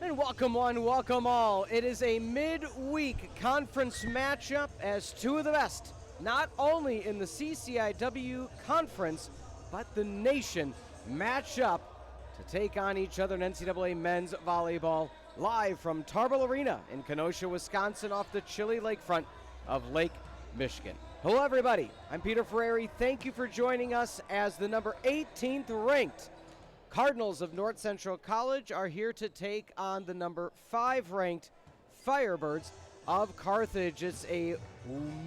And welcome one, welcome all. It is a midweek conference matchup as two of the best, not only in the CCIW conference, but the nation match up to take on each other in NCAA men's volleyball live from Tarble Arena in Kenosha, Wisconsin off the chilly lakefront of Lake Michigan. Hello everybody, I'm Peter Ferreri. Thank you for joining us as the number 18th ranked Cardinals of North Central College are here to take on the number 5 ranked Firebirds of Carthage. It's a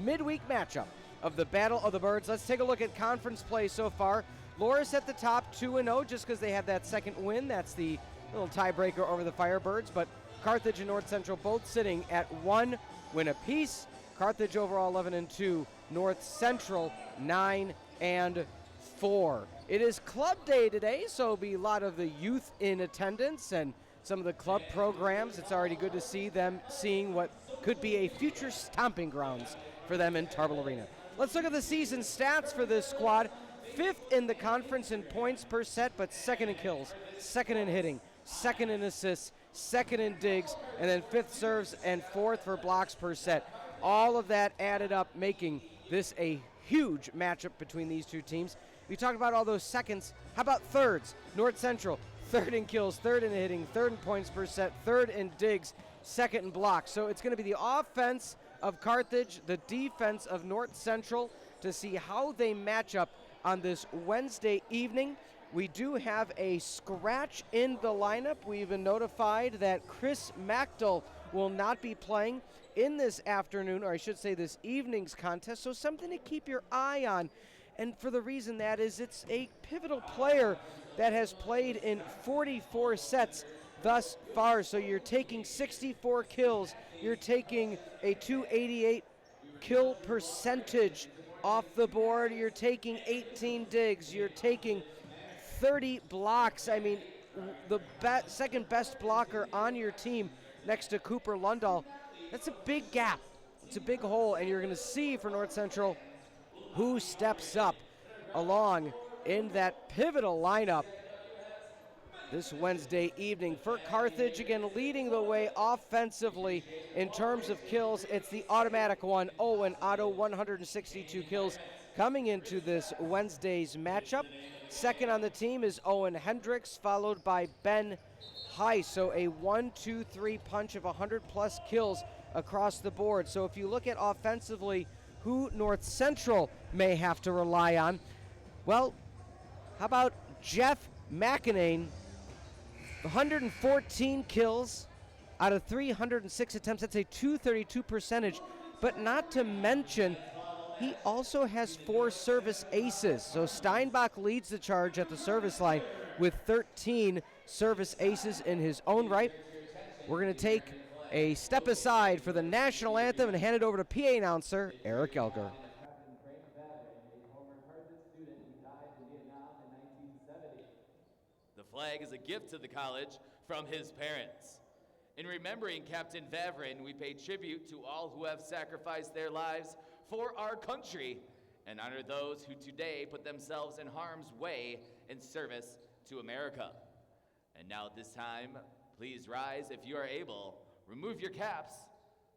midweek matchup of the Battle of the Birds. Let's take a look at conference play so far. Loris at the top 2-0 just because they have that second win. That's the little tiebreaker over the Firebirds, but Carthage and North Central both sitting at 1 win apiece. Carthage overall 11-2, North Central 9-4. It is club day today, so it'll be a lot of the youth in attendance and some of the club programs. It's already good to see them seeing what could be a future stomping grounds for them in Tarble Arena. Let's look at the season stats for this squad. 5th in the conference in points per set, but 2nd in kills, 2nd in hitting, 2nd in assists, 2nd in digs, and then 5th serves and 4th for blocks per set. All of that added up, making this a huge matchup between these two teams. We talked about all those seconds. How about thirds? North Central, 3rd in kills, 3rd in hitting, 3rd in points per set, 3rd in digs, 2nd in blocks. So it's going to be the offense of Carthage, the defense of North Central to see how they match up on this Wednesday evening. We do have a scratch in the lineup. We've been notified that Chris Macdell will not be playing in this afternoon, or I should say this evening's contest, so something to keep your eye on. And for the reason that is, it's a pivotal player that has played in 44 sets thus far. So you're taking 64 kills, you're taking a 288 kill percentage off the board, you're taking 18 digs, you're taking 30 blocks. I mean, the second best blocker on your team next to Cooper Lundahl. That's a big gap. It's a big hole, and you're going to see for North Central who steps up along in that pivotal lineup this Wednesday evening. For Carthage, again, leading the way offensively in terms of kills. It's the automatic one, Owen Otto, 162 kills coming into this Wednesday's matchup. Second on the team is Owen Hendricks, followed by Ben Heiss. So a 1-2-3 punch of 100-plus kills across the board. So if you look at offensively who North Central may have to rely on, well, how about Jeff McInane? 114 kills out of 306 attempts. That's a 232 percentage. But not to mention, he also has 4 service aces. So Steinbach leads the charge at the service line with 13 service aces in his own right. We're going to take a step aside for the national anthem and hand it over to PA announcer Eric Elger. The flag is a gift to the college from his parents. In remembering Captain Vavrin, we pay tribute to all who have sacrificed their lives for our country and honor those who today put themselves in harm's way in service to America. And now at this time, please rise if you are able. Remove your caps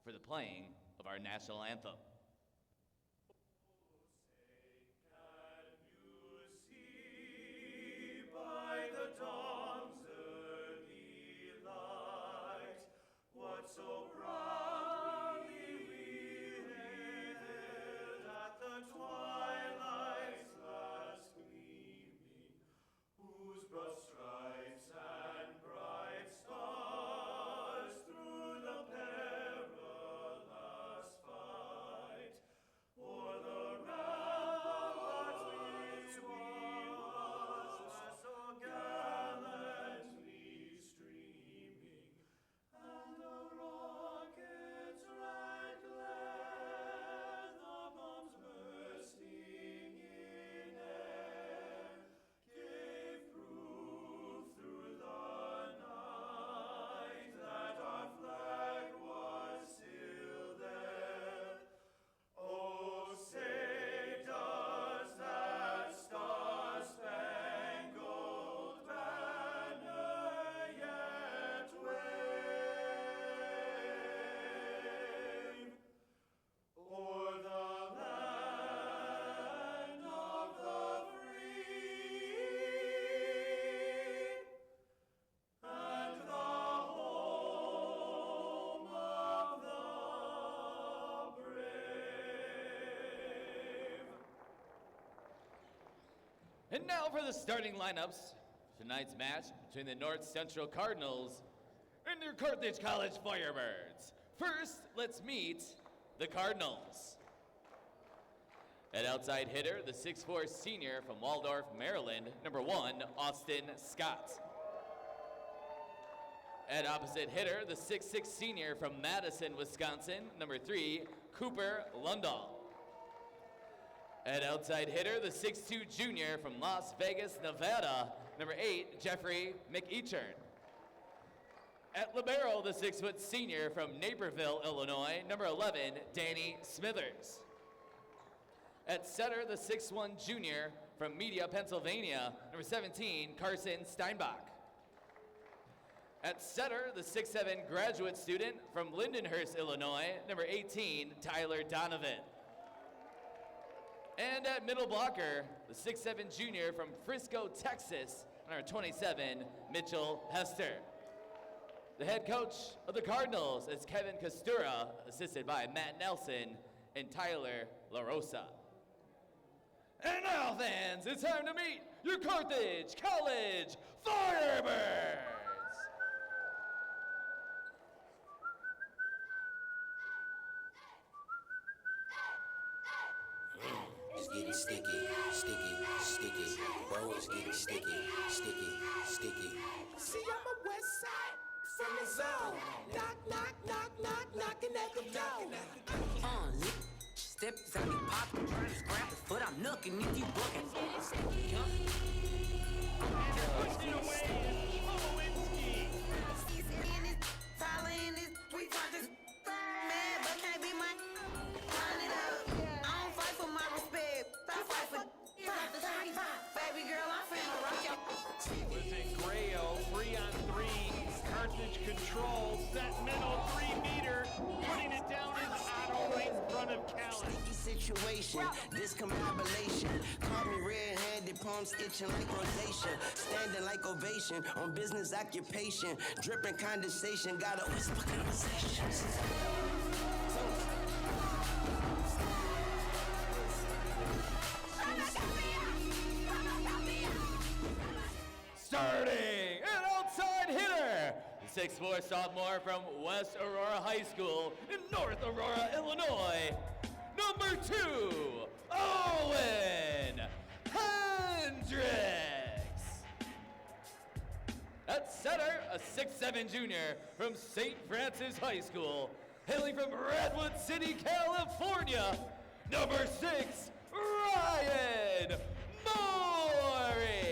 for the playing of our national anthem. By the dawn's early light, what so proudly we hailed at the twilight's last gleaming, whose broad stripes and bright stars through the perilous fight And now for the starting lineups. Tonight's match between the North Central Cardinals and their Carthage College Firebirds. First, let's meet the Cardinals. At outside hitter, the 6'4" senior from Waldorf, Maryland, number 1, Austin Scott. At opposite hitter, the 6'6" senior from Madison, Wisconsin, number 3, Cooper Lundahl. At outside hitter, the 6'2" junior from Las Vegas, Nevada, number 8, Jeffrey McEachern. At libero, the 6' senior from Naperville, Illinois, number 11, Danny Smithers. At setter, the 6'1" junior from Media, Pennsylvania, number 17, Carson Steinbach. At setter, the 6'7" graduate student from Lindenhurst, Illinois, number 18, Tyler Donovan. And at middle blocker, the 6'7" junior from Frisco, Texas, number 27, Mitchell Hester. The head coach of the Cardinals is Kevin Costura, assisted by Matt Nelson and Tyler LaRosa. And now, fans, it's time to meet your Carthage College Firebirds! It's getting sticky, sticky, sticky. Bro, it's getting sticky, sticky, sticky. See, I'm a west side from the zone. Knock, knock, knock, knock, knocking at the door. Step inside me, pop, scrap the foot, I'm nooking if you booking. Pushed it away is Lewinsky. Tyler in this, we fight this man, but can't be my line it up. I don't fight for my respect, I fight for baby girl, I'm finna rock your. Listen, Grayo, 3-on-3. Carthage control, set middle, 3-meter. Putting it down is Otto right in front of Callan. Sticky situation, discombobulation. Caught me red-handed, palms itching like rosacea. Standing like ovation on business occupation. Dripping condensation, got a whisper conversations. Starting an outside hitter, the 6'4" sophomore from West Aurora High School in North Aurora, Illinois, number 2, Owen Hendricks. At center, a 6'7" junior from St. Francis High School, hailing from Redwood City, California, number 6, Ryan Morey.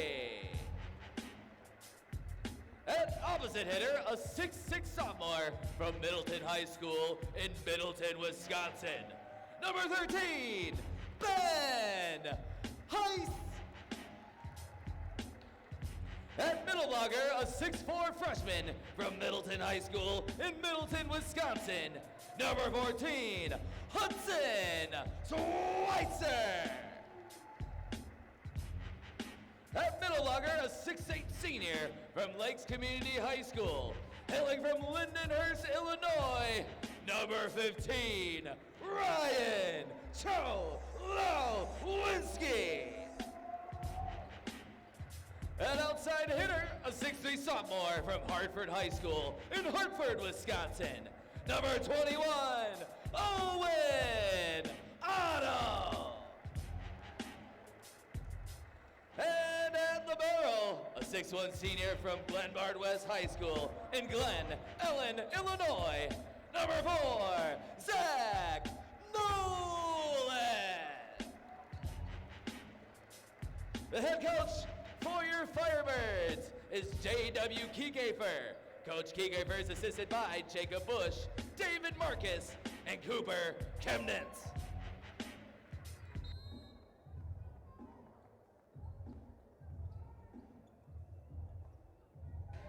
At opposite hitter, a 6'6" sophomore from Middleton High School in Middleton, Wisconsin, number 13, Ben Heiss. At middle blocker, a 6'4" freshman from Middleton High School in Middleton, Wisconsin, number 14, Hudson Schweitzer. At middle blocker, a 6'8" senior from Lakes Community High School, hailing from Lindenhurst, Illinois, number 15, Ryan Cholowinski. At outside hitter, a 6'3" sophomore from Hartford High School in Hartford, Wisconsin, number 21, Owen Otto. And at libero, a 6'1" senior from Glenbard West High School in Glen Ellen, Illinois, number 4, Zach Nolan. The head coach for your Firebirds is J.W. Kiekefer. Coach Kiekefer is assisted by Jacob Bush, David Marcus, and Cooper Chemnitz.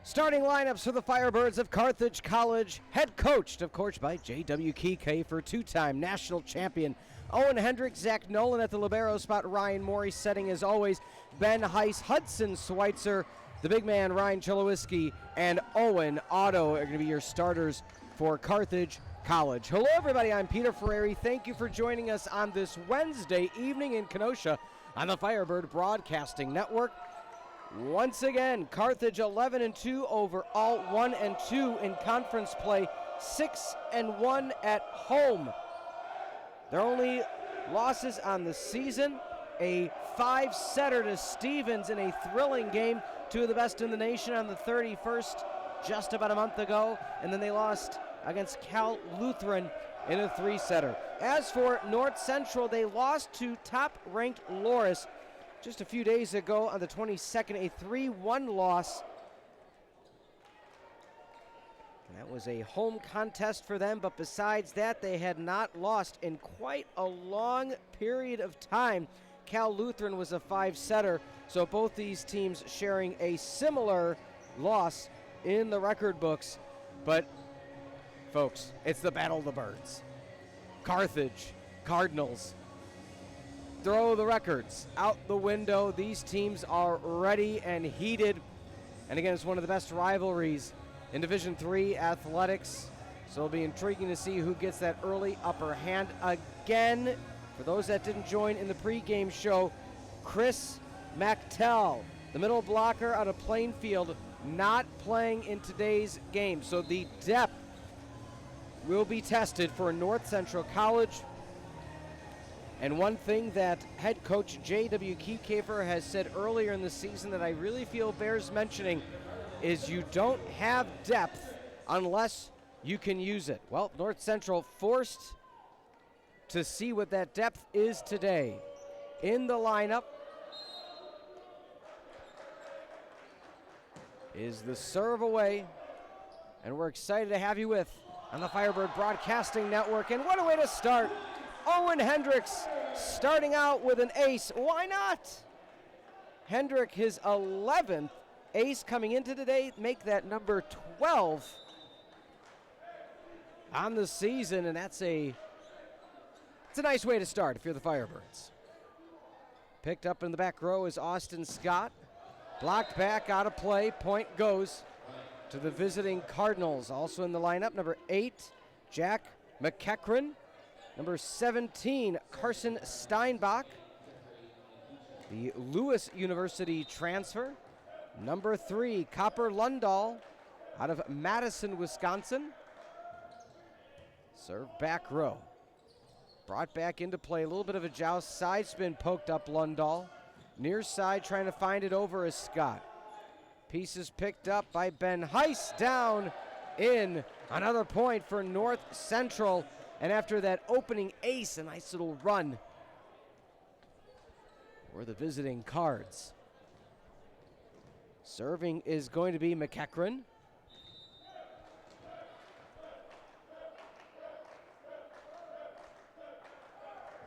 Starting lineups for the Firebirds of Carthage College, head coached, of course, by J.W. Kiekefer, two-time national champion Owen Hendricks, Zach Nolan at the libero spot, Ryan Morey setting as always, Ben Heiss, Hudson Schweitzer, the big man Ryan Cholowinski, and Owen Otto are going to be your starters for Carthage College. Hello everybody, I'm Peter Ferreri. Thank you for joining us on this Wednesday evening in Kenosha on the Firebird Broadcasting Network. Once again, Carthage 11-2 overall, 1-2 in conference play, 6-1 at home. Their only losses on the season, a 5-setter to Stevens in a thrilling game, two of the best in the nation on the 31st just about a month ago, and then they lost against Cal Lutheran in a 3-setter. As for North Central, they lost to top-ranked Loris just a few days ago on the 22nd, a 3-1 loss. That was a home contest for them, but besides that, they had not lost in quite a long period of time. Cal Lutheran was a 5-setter, so both these teams sharing a similar loss in the record books. But, folks, it's the Battle of the Birds. Carthage, Cardinals, throw the records out the window. These teams are ready and heated. And again, it's one of the best rivalries in Division III athletics. So it'll be intriguing to see who gets that early upper hand. Again, for those that didn't join in the pregame show, Chris MacTell, the middle blocker out of Plainfield, not playing in today's game. So the depth will be tested for North Central College. And one thing that head coach J.W. Kiekefer has said earlier in the season that I really feel bears mentioning is you don't have depth unless you can use it. Well, North Central forced to see what that depth is today. In the lineup is the serve away, and we're excited to have you with on the Firebird Broadcasting Network. And what a way to start. Owen Hendricks starting out with an ace. Why not? Hendrick, his 11th ace coming into today, make that number 12 on the season, and it's a nice way to start if you're the Firebirds. Picked up in the back row is Austin Scott. Blocked back, out of play. Point goes to the visiting Cardinals. Also in the lineup, number 8, Jack McEachran. Number 17, Carson Steinbach, the Lewis University transfer. Number 3, Copper Lundahl out of Madison, Wisconsin. Serve back row. Brought back into play, a little bit of a joust. Side spin poked up Lundahl. Near side trying to find it over is Scott. Pieces picked up by Ben Heiss, down in. Another point for North Central. And after that opening ace, a nice little run for the visiting Cards. Serving is going to be McEachran.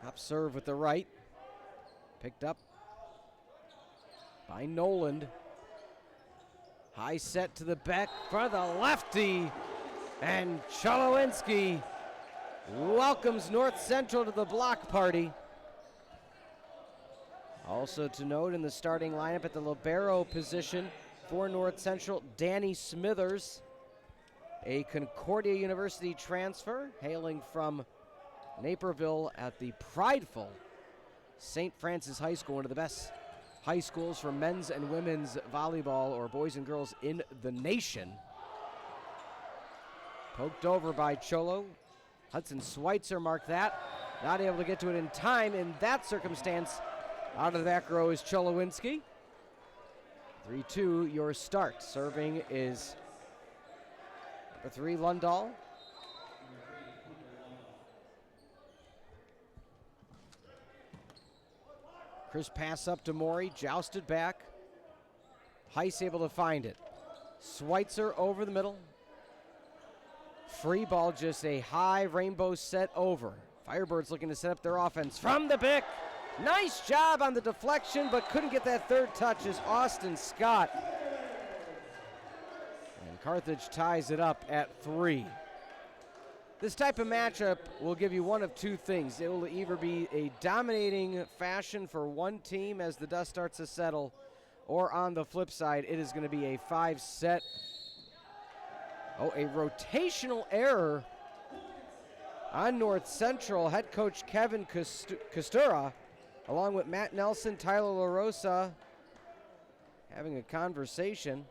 Up serve with the right. Picked up by Noland. High set to the back for the lefty. And Cholowinski welcomes North Central to the block party. Also to note in the starting lineup at the libero position for North Central, Danny Smithers, a Concordia University transfer hailing from Naperville at the prideful St. Francis High School, one of the best high schools for men's and women's volleyball, or boys and girls, in the nation. Poked over by Cholo. Hudson Schweitzer marked that. Not able to get to it in time in that circumstance. Out of the back row is Cholowinski. 3-2, your start. Serving is number 3, Lundahl. Chris pass up to Maury, jousted back. Heiss able to find it. Schweitzer over the middle. Free ball, just a high rainbow set over. Firebirds looking to set up their offense from the pick. Nice job on the deflection, but couldn't get that third touch is Austin Scott. And Carthage ties it up at 3. This type of matchup will give you one of two things. It will either be a dominating fashion for one team as the dust starts to settle, or on the flip side, it is going to be a 5-set. Oh, a rotational error on North Central. Head coach Kevin Kostura along with Matt Nelson, Tyler LaRosa, having a conversation.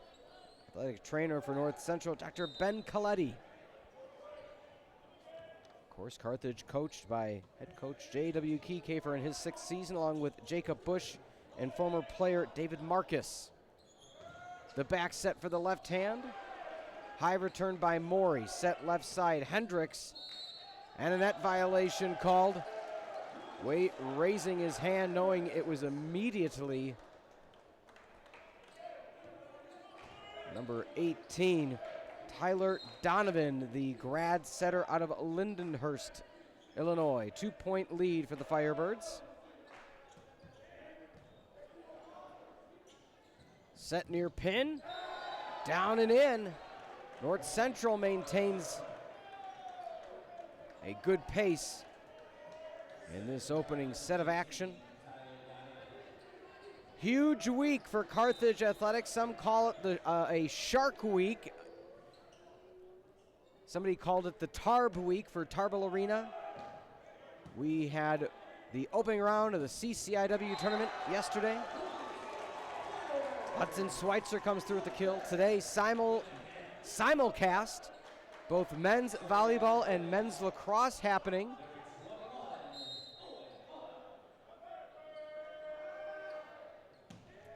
Athletic trainer for North Central, Dr. Ben Coletti. Of course, Carthage coached by head coach J.W. Kiefer in his 6th season, along with Jacob Bush and former player David Marcus. The back set for the left hand. High return by Maury, set left side, Hendricks. And a net violation called. Raising his hand, knowing it was immediately number 18, Tyler Donovan, the grad setter out of Lindenhurst, Illinois. 2-point lead for the Firebirds. Set near pin, down and in. North Central maintains a good pace in this opening set of action. Huge week for Carthage Athletics. Some call it a Shark Week. Somebody called it the Tarb Week for Tarble Arena. We had the opening round of the CCIW tournament yesterday. Hudson Schweitzer comes through with the kill. Today, simulcast, both men's volleyball and men's lacrosse happening.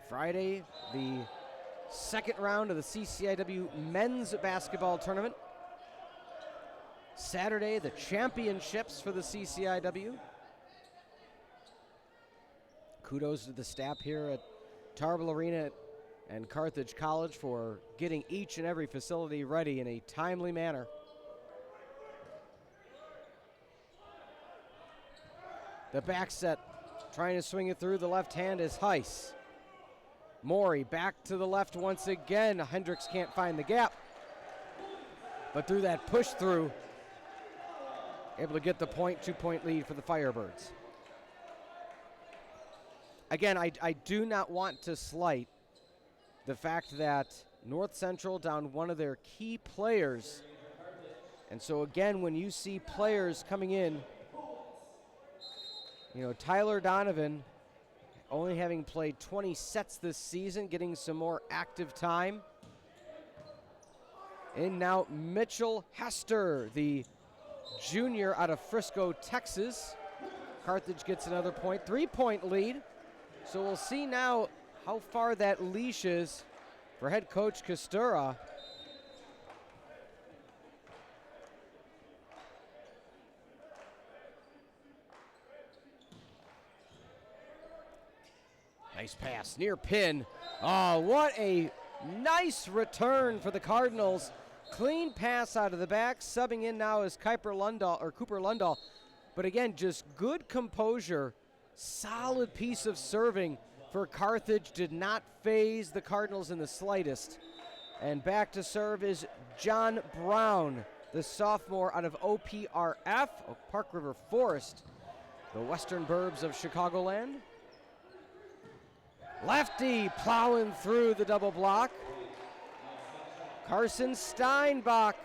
Friday, the second round of the CCIW men's basketball tournament. Saturday, the championships for the CCIW. Kudos to the staff here at Tarble Arena and Carthage College for getting each and every facility ready in a timely manner. The back set, trying to swing it through the left hand is Heiss. Maury back to the left once again. Hendricks can't find the gap. But through that push through, able to get the point, 2-point lead for the Firebirds. Again, I do not want to slight the fact that North Central down one of their key players. And so again, when you see players coming in, you know, Tyler Donovan only having played 20 sets this season, getting some more active time. And now Mitchell Hester, the junior out of Frisco, Texas. Carthage gets another point, 3-point lead. So we'll see now how far that leash is for head coach Kostura. Nice pass, near pin. Oh, what a nice return for the Cardinals. Clean pass out of the back. Subbing in now is Cooper Lundahl. But again, just good composure. Solid piece of serving for Carthage. Did not faze the Cardinals in the slightest. And back to serve is John Brown, the sophomore out of OPRF, Park River Forest, the western burbs of Chicagoland. Lefty plowing through the double block. Carson Steinbach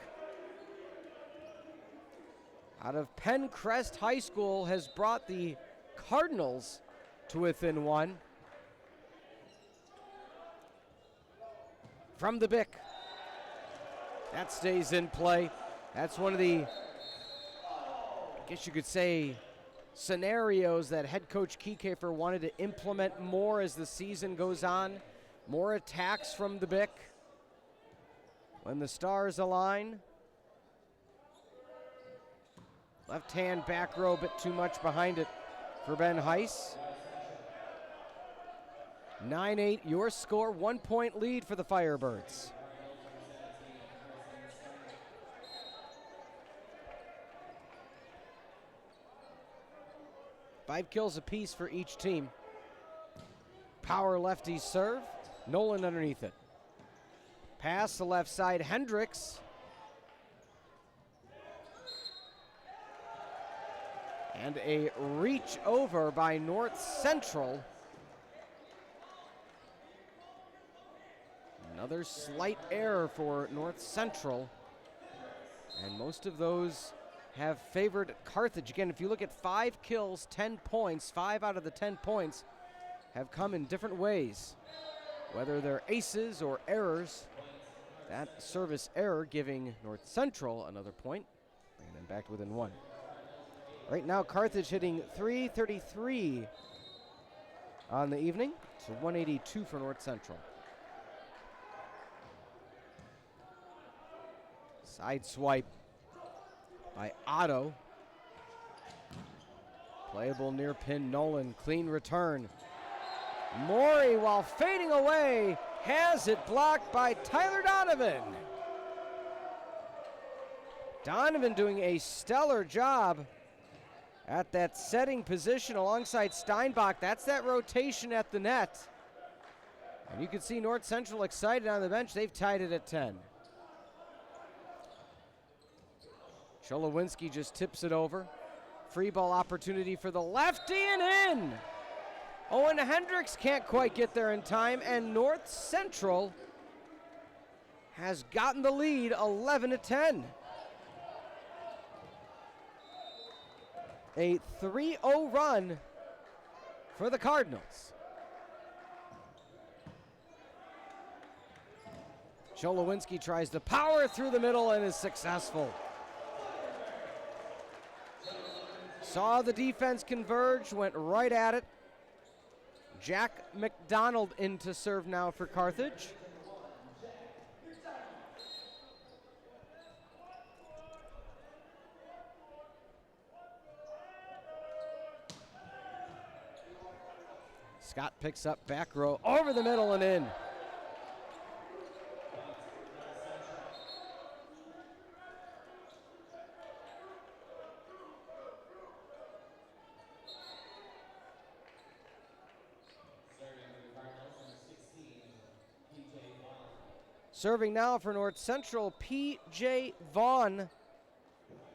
out of Pencrest High School has brought the Cardinals to within one. From the Bick. That stays in play. That's one of the, I guess you could say, scenarios that head coach Kiefer wanted to implement more as the season goes on. More attacks from the Bick. When the stars align. Left hand back row, a bit too much behind it for Ben Heiss. 9-8 your score, 1-point lead for the Firebirds. Five kills apiece for each team. Power lefty serve. Nolan underneath it. Pass the left side, Hendricks. And a reach over by North Central. Another slight error for North Central. And most of those have favored Carthage. Again, if you look at 5 kills, 10 points, 5 out of the 10 points have come in different ways, whether they're aces or errors. That service error giving North Central another point, bringing them back to within 1. Right now, Carthage hitting .333 on the evening, so 182 for North Central. Side swipe by Otto. Playable near pin, Nolan, clean return. Morey, while fading away, has it blocked by Tyler Donovan. Donovan doing a stellar job at that setting position alongside Steinbach. That's that rotation at the net. And you can see North Central excited on the bench. They've tied it at 10. Cholowinski just tips it over. Free ball opportunity for the lefty and in. Owen Hendricks can't quite get there in time, and North Central has gotten the lead 11-10. A 3-0 run for the Cardinals. Cholowinski tries to power through the middle and is successful. Saw the defense converge, went right at it. Jack McDonald in to serve now for Carthage. Scott picks up back row over the middle and in. Serving now for North Central, P.J. Vaughn,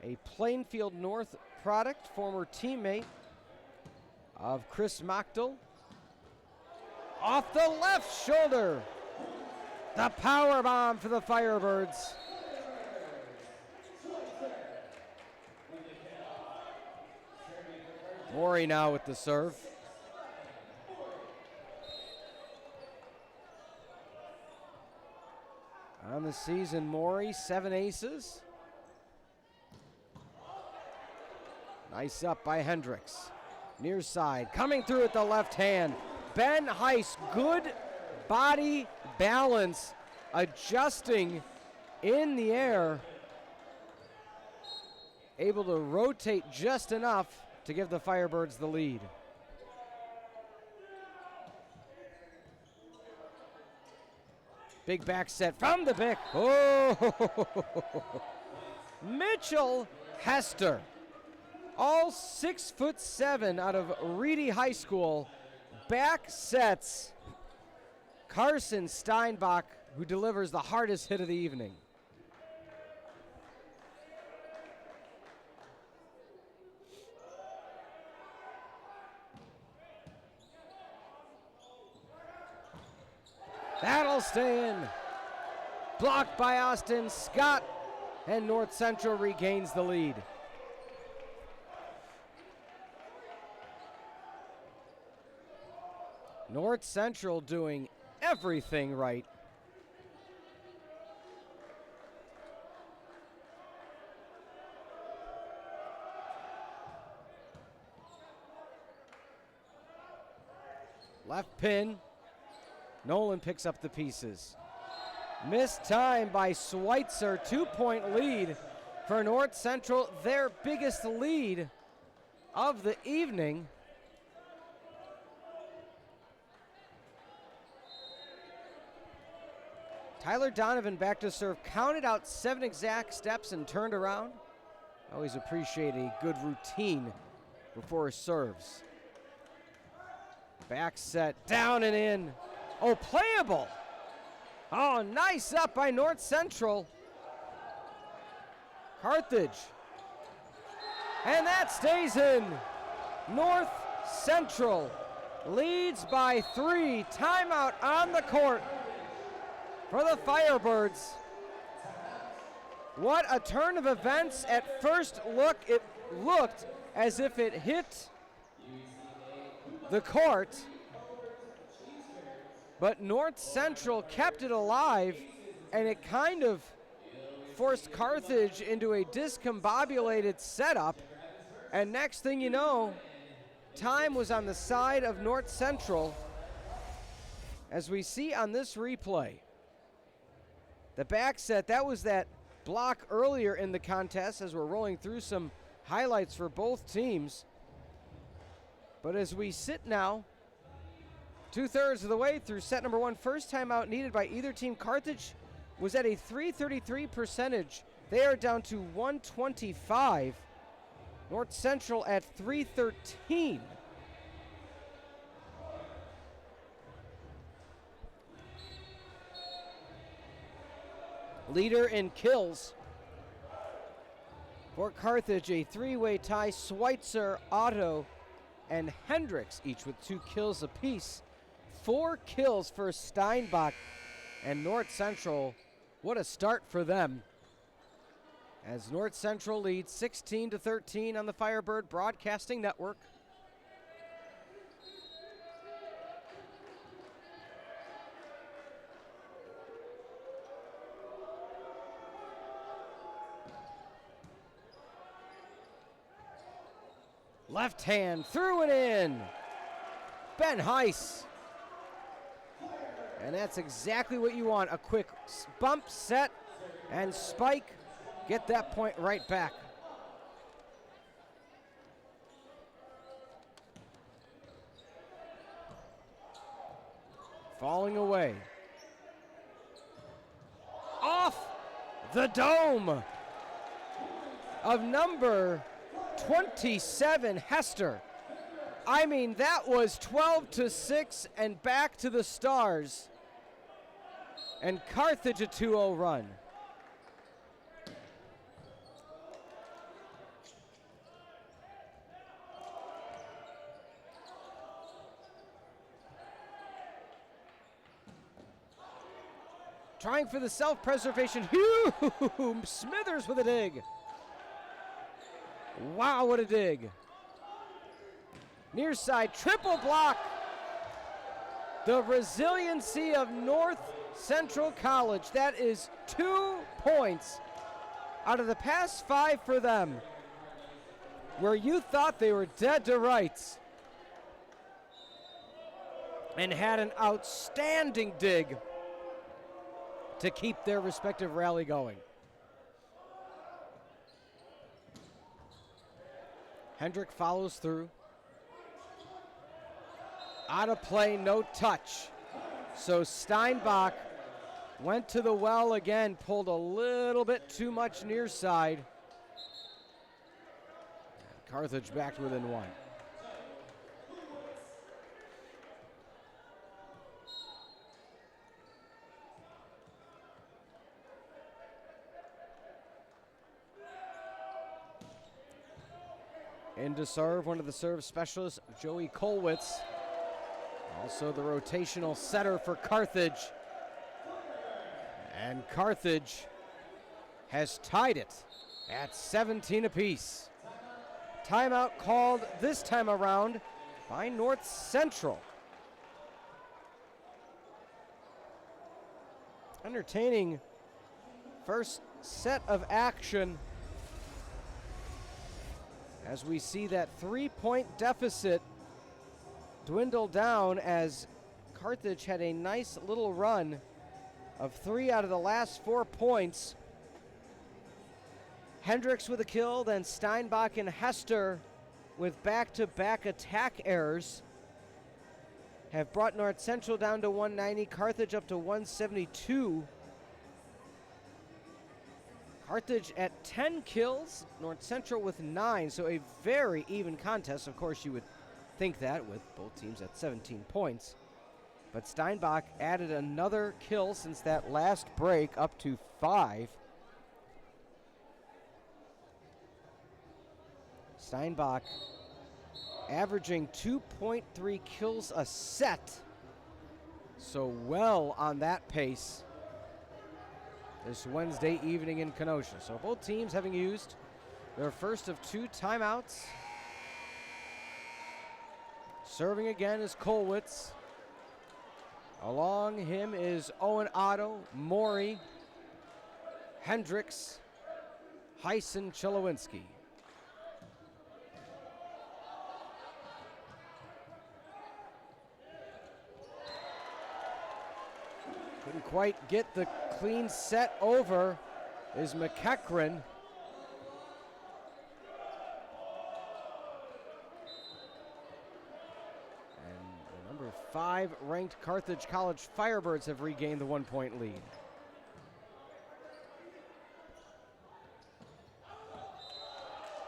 a Plainfield North product, former teammate of Chris Mochtel. Off the left shoulder, the power bomb for the Firebirds. Morey now with the serve. On the season, Morey, 7 aces. Nice up by Hendricks. Near side, coming through with the left hand. Ben Heiss, good body balance, adjusting in the air. Able to rotate just enough to give the Firebirds the lead. Big back set from the pick. Oh! Mitchell Hester, all 6'7" out of Reedy High School, back sets Carson Steinbach, who delivers the hardest hit of the evening. That'll stay in. Blocked by Austin Scott, and North Central regains the lead. North Central doing everything right. Left pin. Nolan picks up the pieces. Missed time by Schweitzer, 2-point lead for North Central, their biggest lead of the evening. Tyler Donovan back to serve, counted out 7 exact steps and turned around. Always appreciate a good routine before serves. Back set, down and in. Oh, playable. Oh, nice up by North Central. Carthage. And that stays in. North Central leads by 3. Timeout on the court for the Firebirds. What a turn of events. At first look, it looked as if it hit the court, but North Central kept it alive, and it kind of forced Carthage into a discombobulated setup, and next thing you know, time was on the side of North Central, as we see on this replay. The back set, that was that block earlier in the contest, as we're rolling through some highlights for both teams. But as we sit now, 2/3 of the way through set number one, first timeout needed by either team. Carthage was at a .333 percentage. They are down to 125. North Central at .313. Leader in kills for Carthage, a three-way tie. Schweitzer, Otto, and Hendricks, each with 2 kills apiece. 4 kills for Steinbach and North Central. What a start for them, as North Central leads 16-13 on the Firebird Broadcasting Network. Left hand, threw it in. Ben Heiss. And that's exactly what you want. A quick bump, set, and spike. Get that point right back. Falling away. Off the dome of number 27, Hester. I mean, that was 12-6 and back to the stars. And Carthage a 2-0 run. Trying for the self-preservation. Smithers with a dig. Wow, what a dig. Near side, triple block. The resiliency of North Central College. That is 2 points out of the past 5 for them, where you thought they were dead to rights, and had an outstanding dig to keep their respective rally going. Hendrick follows through. Out of play, no touch. So Steinbach went to the well again, pulled a little bit too much near side. Carthage back to within 1. In to serve, one of the serve specialists, Joey Kolwitz. Also the rotational setter for Carthage. And Carthage has tied it at 17 apiece. Timeout called this time around by North Central. Entertaining first set of action, as we see that 3-point deficit dwindle down, as Carthage had a nice little run of 3 out of the last 4 points. Hendricks with a kill, then Steinbach and Hester with back-to-back attack errors have brought North Central down to 190, Carthage up to 172. Carthage at 10 kills, North Central with 9, so a very even contest. Of course, you would think that with both teams at 17 points. But Steinbach added another kill since that last break, up to 5. Steinbach averaging 2.3 kills a set. So well on that pace. this Wednesday evening in Kenosha. So both teams having used their first of 2 timeouts. Serving again is Kolwitz. Along him is Owen Otto, Maury, Hendricks, Heisen, Chelowinski. Couldn't quite get the clean set over is McEachran. And the number 5 ranked Carthage College Firebirds have regained the 1-point lead.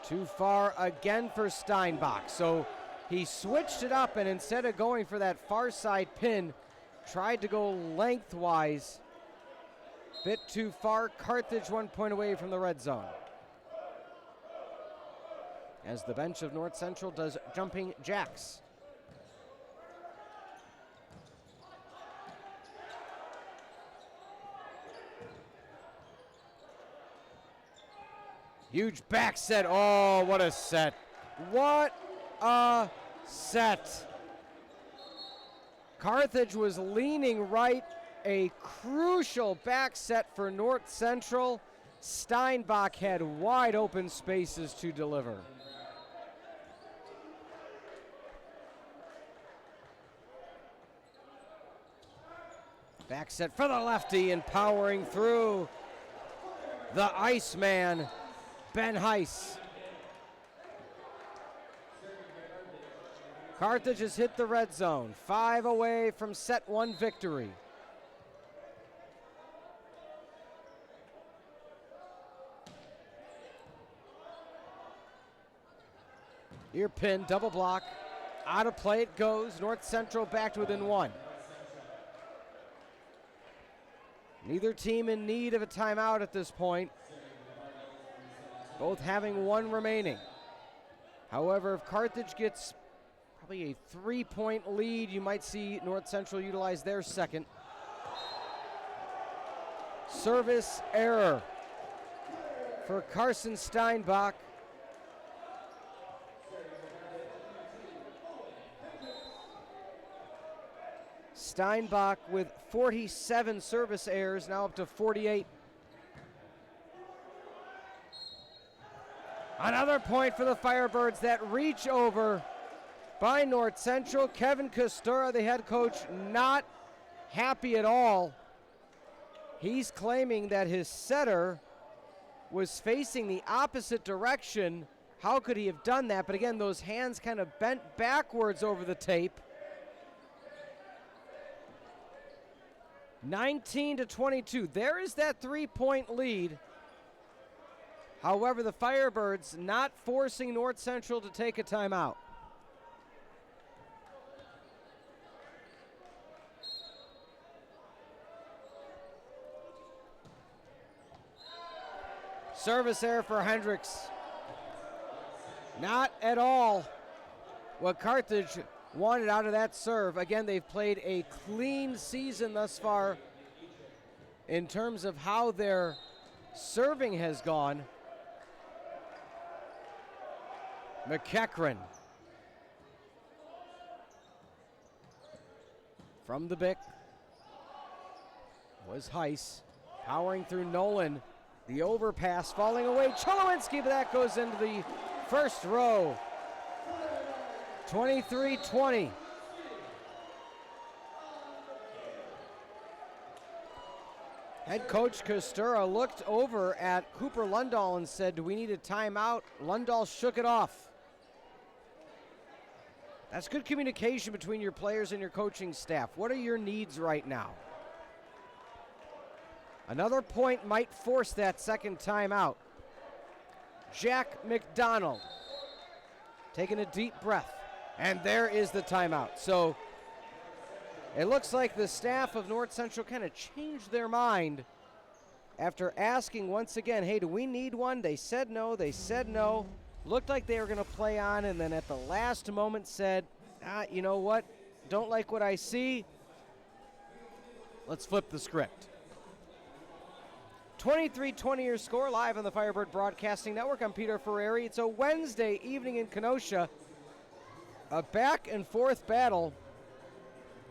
Too far again for Steinbach. So he switched it up, and instead of going for that far side pin, tried to go lengthwise. Bit too far. Carthage 1 point away from the red zone. As the bench of North Central does jumping jacks. Huge back set. Oh, what a set. What a set. Carthage was leaning right. A crucial back set for North Central. Steinbach had wide open spaces to deliver. Back set for the lefty and powering through the Iceman, Ben Heiss. Carthage has hit the red zone, 5 away from set 1 victory. Ear pin, double block, out of play it goes. North Central back to within 1. Neither team in need of a timeout at this point. Both having 1 remaining. However, if Carthage gets probably a 3-point lead, you might see North Central utilize their second. Service error for Carson Steinbach. Steinbach with 47 service errors, now up to 48. Another point for the Firebirds. That reach over by North Central. Kevin Costura, the head coach, not happy at all. He's claiming that his setter was facing the opposite direction. How could he have done that? But again, those hands kind of bent backwards over the tape. 19-22. There is that 3-point lead. However, the Firebirds not forcing North Central to take a timeout. Service error for Hendricks. Not at all what Carthage wanted out of that serve. Again, they've played a clean season thus far in terms of how their serving has gone. McEachran from the Bick was Heiss, powering through Nolan. The overpass falling away. Chelowinski, but that goes into the first row. 23-20. Head coach Costura looked over at Cooper Lundahl and said, "Do we need a timeout?" Lundahl shook it off. That's good communication between your players and your coaching staff. What are your needs right now? Another point might force that second timeout. Jack McDonald taking a deep breath. And there is the timeout. So it looks like the staff of North Central kind of changed their mind after asking once again, hey, do we need one? They said no. They said no. Looked like they were going to play on, and then at the last moment said, you know what? Don't like what I see. Let's flip the script. 23-20 your score, live on the Firebird Broadcasting Network. I'm Peter Ferreri. It's a Wednesday evening in Kenosha. A back-and-forth battle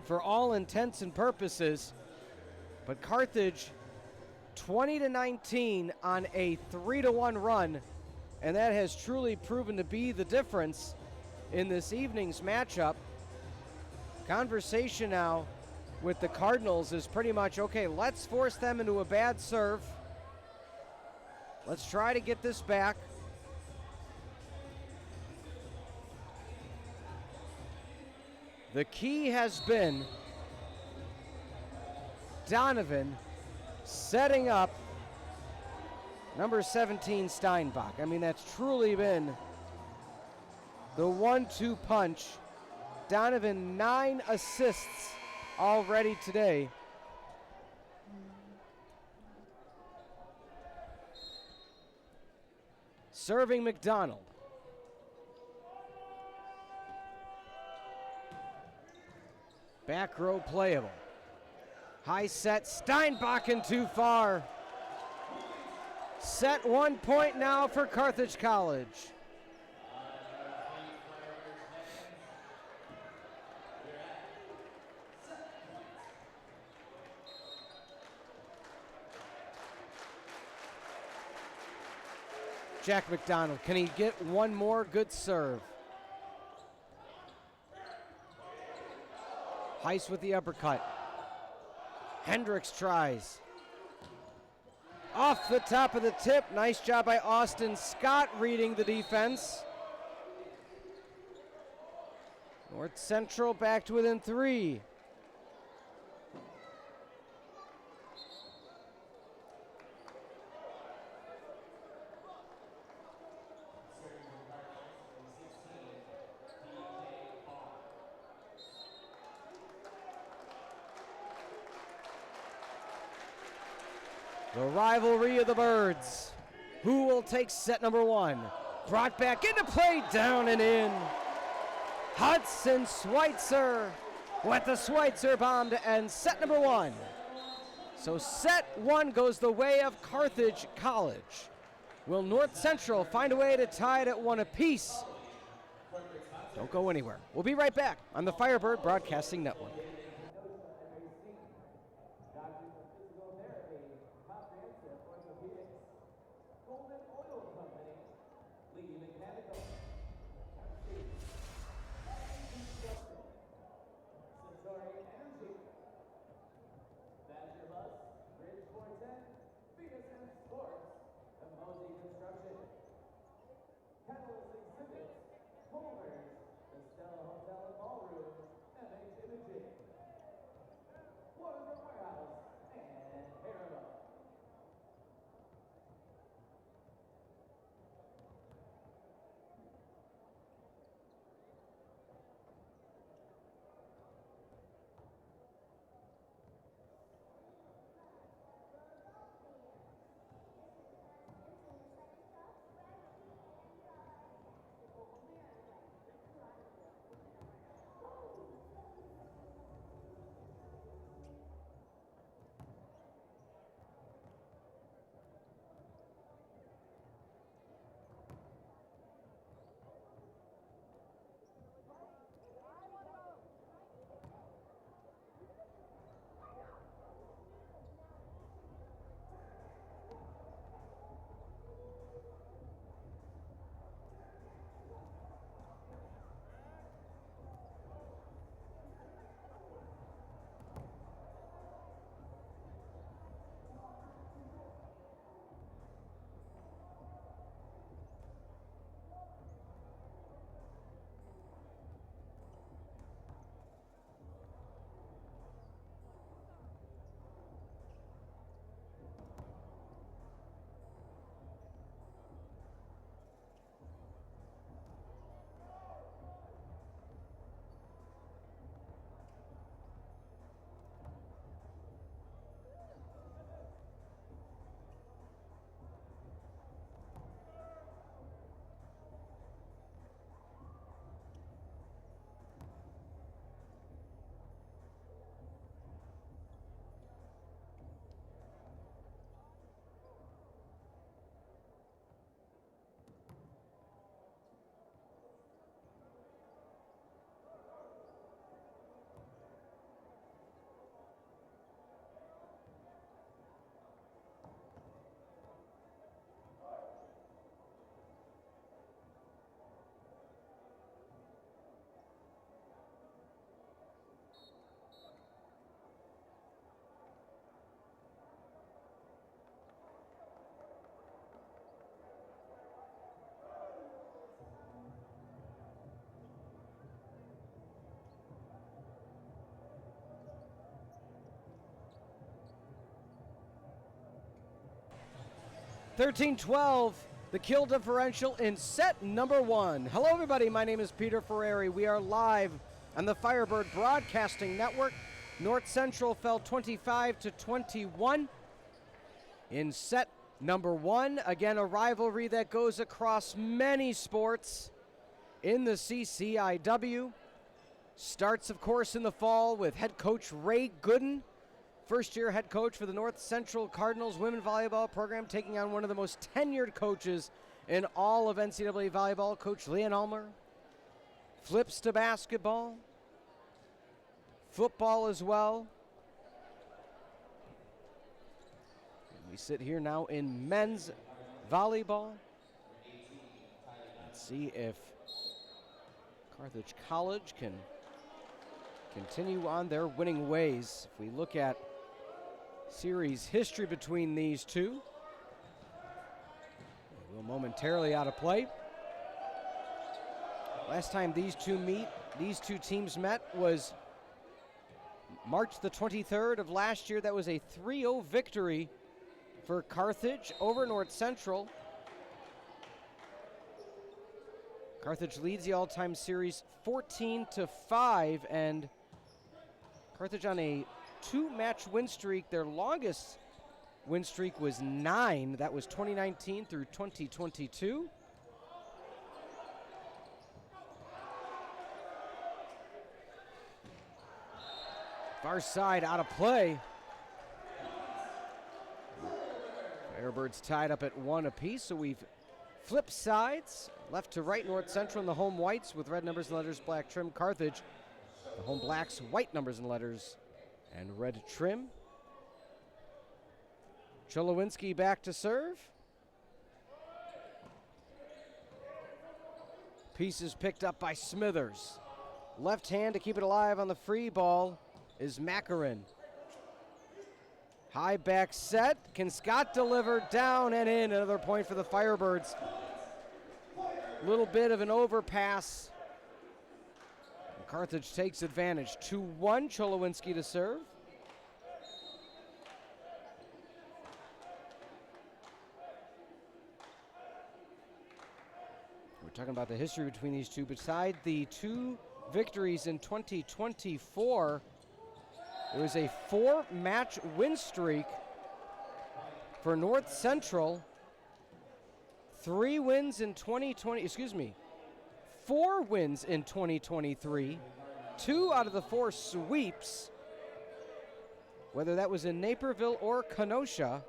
for all intents and purposes. But Carthage, 20-19 on a 3-1 run. And that has truly proven to be the difference in this evening's matchup. Conversation now with the Cardinals is pretty much, okay, let's force them into a bad serve. Let's try to get this back. The key has been Donovan setting up number 17 Steinbach. I mean, that's truly been the 1-2 punch. Donovan, 9 assists already today. Serving McDonald. Back row playable. High set, Steinbach in too far. Set 1 point now for Carthage College. Jack McDonald, can he get one more good serve? Heiss with the uppercut. Hendricks tries. Off the top of the tip. Nice job by Austin Scott reading the defense. North Central back to within 3. The rivalry of the Birds. Who will take set number 1? Brought back into play, down and in. Hudson Schweitzer with the Schweitzer bomb to end set number 1. So set 1 goes the way of Carthage College. Will North Central find a way to tie it at 1 apiece? Don't go anywhere. We'll be right back on the Firebird Broadcasting Network. 13-12, the kill differential in set number 1. Hello, everybody. My name is Peter Ferreri. We are live on the Firebird Broadcasting Network. North Central fell 25-21 in set number 1. Again, a rivalry that goes across many sports in the CCIW. Starts, of course, in the fall with head coach Ray Gooden, first-year head coach for the North Central Cardinals women volleyball program, taking on one of the most tenured coaches in all of NCAA volleyball, Coach Leon Ulmer. Flips to basketball, football as well. And we sit here now in men's volleyball. Let's see if Carthage College can continue on their winning ways. If we look at series history between these two, we'll momentarily out of play. Last time these two teams met was March the 23rd of last year. That was a 3-0 victory for Carthage over North Central. Carthage leads the all-time series 14-5, and Carthage on a 2-match win streak. Their longest win streak was 9. That was 2019 through 2022. Far side out of play. Airbirds tied up at 1 apiece, so we've flipped sides. Left to right, North Central in the home whites with red numbers and letters, black trim. Carthage, the home blacks, white numbers and letters, and red trim. Cholowinski back to serve. Pieces picked up by Smithers. Left hand to keep it alive on the free ball is Macarin. High back set. Can Scott deliver? Down and in. Another point for the Firebirds. Little bit of an overpass. And Carthage takes advantage. 2-1. Cholowinski to serve. We're talking about the history between these two. Beside the 2 victories in 2024, it was a 4-match win streak for North Central. 4 wins in 2023. 2 out of the 4 sweeps, whether that was in Naperville or Kenosha.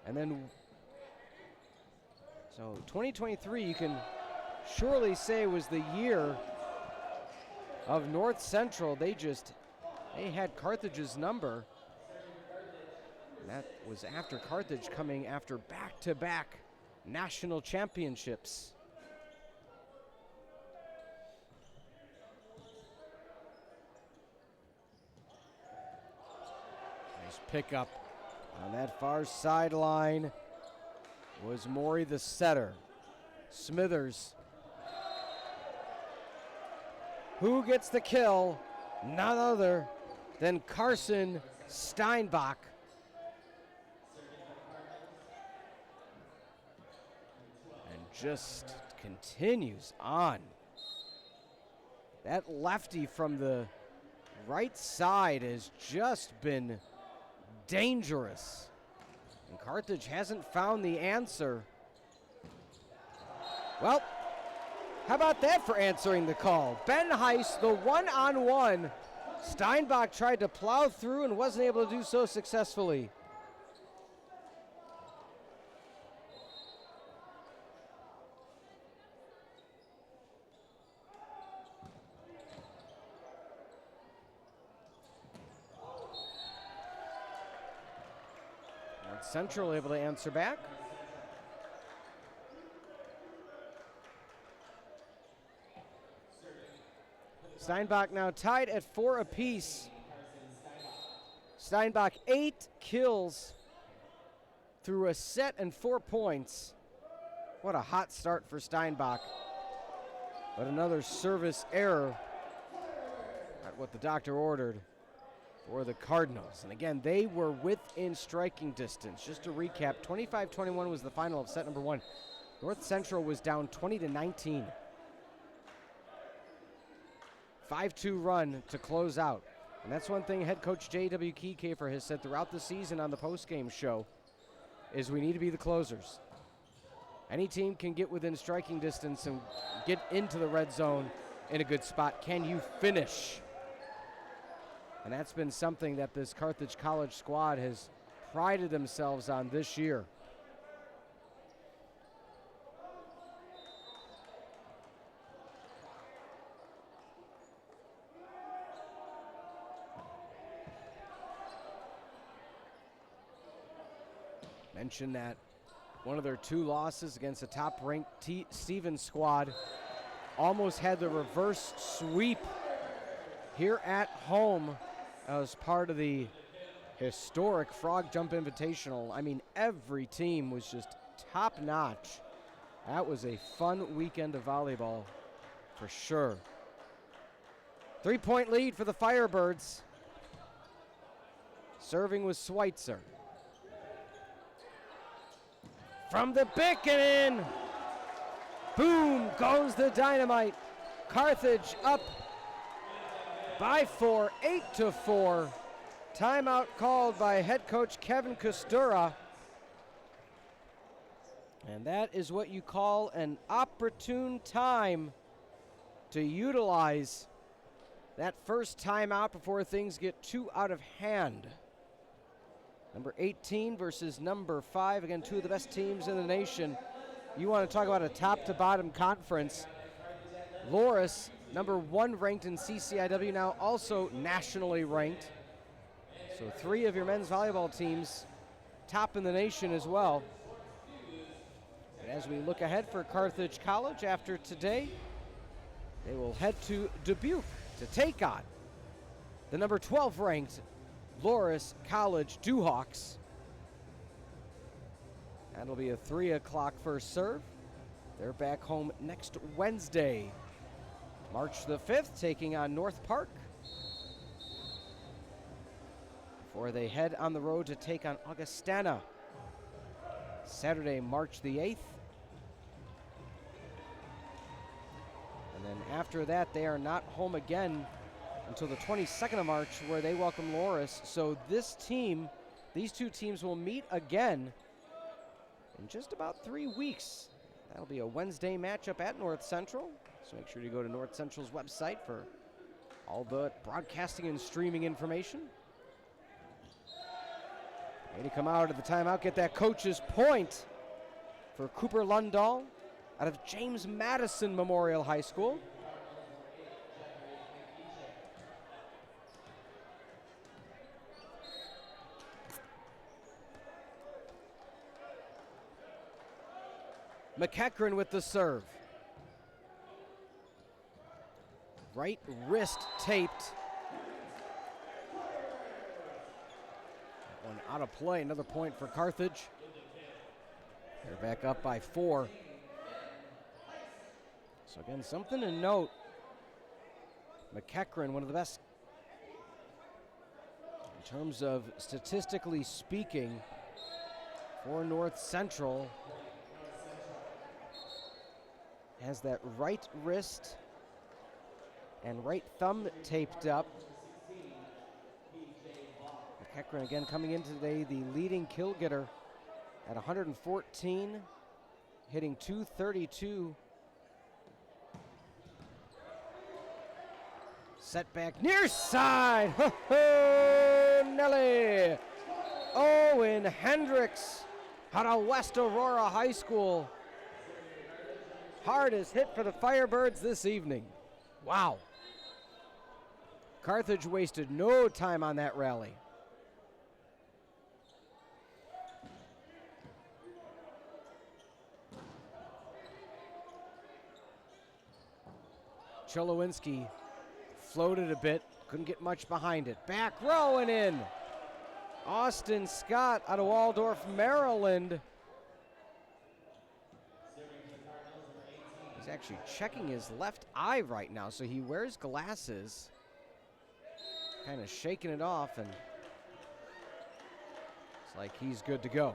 And then, so 2023 you can surely say was the year of North Central. They had Carthage's number. And that was after Carthage coming after back-to-back national championships. Nice pickup on that far sideline was Maury the setter. Smithers. Who gets the kill? None other than Carson Steinbach. And just continues on. That lefty from the right side has just been dangerous. And Carthage hasn't found the answer. Well, how about that for answering the call? Ben Heiss, the one-on-one. Steinbach tried to plow through and wasn't able to do so successfully. North Central able to answer back. Steinbach now tied at 4 apiece. Steinbach 8 kills through a set and 4 points. What a hot start for Steinbach. But another service error at what the doctor ordered. for the Cardinals. And again, they were within striking distance. Just to recap, 25-21 was the final of set number 1. North Central was down 20-19. 5-2 run to close out. And that's one thing head coach J.W. Kiefer has said throughout the season on the postgame show, is we need to be the closers. Any team can get within striking distance and get into the red zone in a good spot. Can you finish? And that's been something that this Carthage College squad has prided themselves on this year. Mentioned that one of their 2 losses against a top-ranked Stevens squad almost had the reverse sweep here at home as part of the historic Frog Jump Invitational. I mean, every team was just top-notch. That was a fun weekend of volleyball for sure. 3-point lead for the Firebirds. Serving was Schweitzer. From the pick and in. Boom goes the dynamite. Carthage up by 4, 8-4. Timeout called by head coach Kevin Kostura. And that is what you call an opportune time to utilize that first timeout before things get too out of hand. Number 18 versus number 5. Again, 2 of the best teams in the nation. You want to talk about a top-to-bottom conference. Loris, number 1 ranked in CCIW, now also nationally ranked. So 3 of your men's volleyball teams top in the nation as well. And as we look ahead for Carthage College after today, they will head to Dubuque to take on the number 12 ranked Loris College Dewhawks. That'll be a 3 o'clock first serve. They're back home next Wednesday, March the 5th, taking on North Park. Before they head on the road to take on Augustana, Saturday, March the 8th. And then after that, they are not home again until the 22nd of March, where they welcome Loris. So these 2 teams will meet again in just about 3 weeks. That'll be a Wednesday matchup at North Central. So make sure you go to North Central's website for all the broadcasting and streaming information. Ready to come out of the timeout, get that coach's point for Cooper Lundahl out of James Madison Memorial High School. McEachran with the serve. Right wrist taped. One out of play, another point for Carthage. They're back up by 4. So again, something to note. McEachran, one of the best in terms of statistically speaking for North Central. Has that right wrist and right thumb taped up. McEachran again coming in today, the leading kill getter at 114, hitting 232. Setback near side. Nelly. Owen Hendricks out of West Aurora High School. Hardest hit for the Firebirds this evening. Wow. Carthage wasted no time on that rally. Cholowinski floated a bit, couldn't get much behind it. Back row and in. Austin Scott out of Waldorf, Maryland. He's actually checking his left eye right now, so he wears glasses. kind of shaking it off, and it's like he's good to go.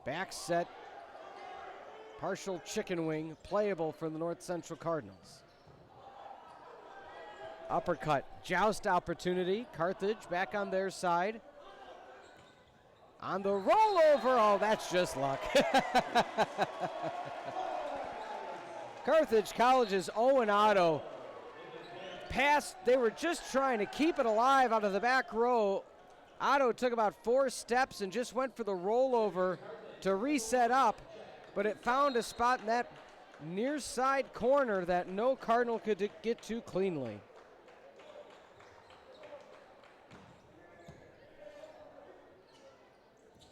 Back set, partial chicken wing, playable for the North Central Cardinals. Uppercut, joust opportunity. Carthage back on their side. On the rollover, oh, that's just luck. Carthage College's Owen Otto passed. They were just trying to keep it alive out of the back row. Otto took about 4 steps and just went for the rollover to reset up, but it found a spot in that near side corner that no Cardinal could get to cleanly.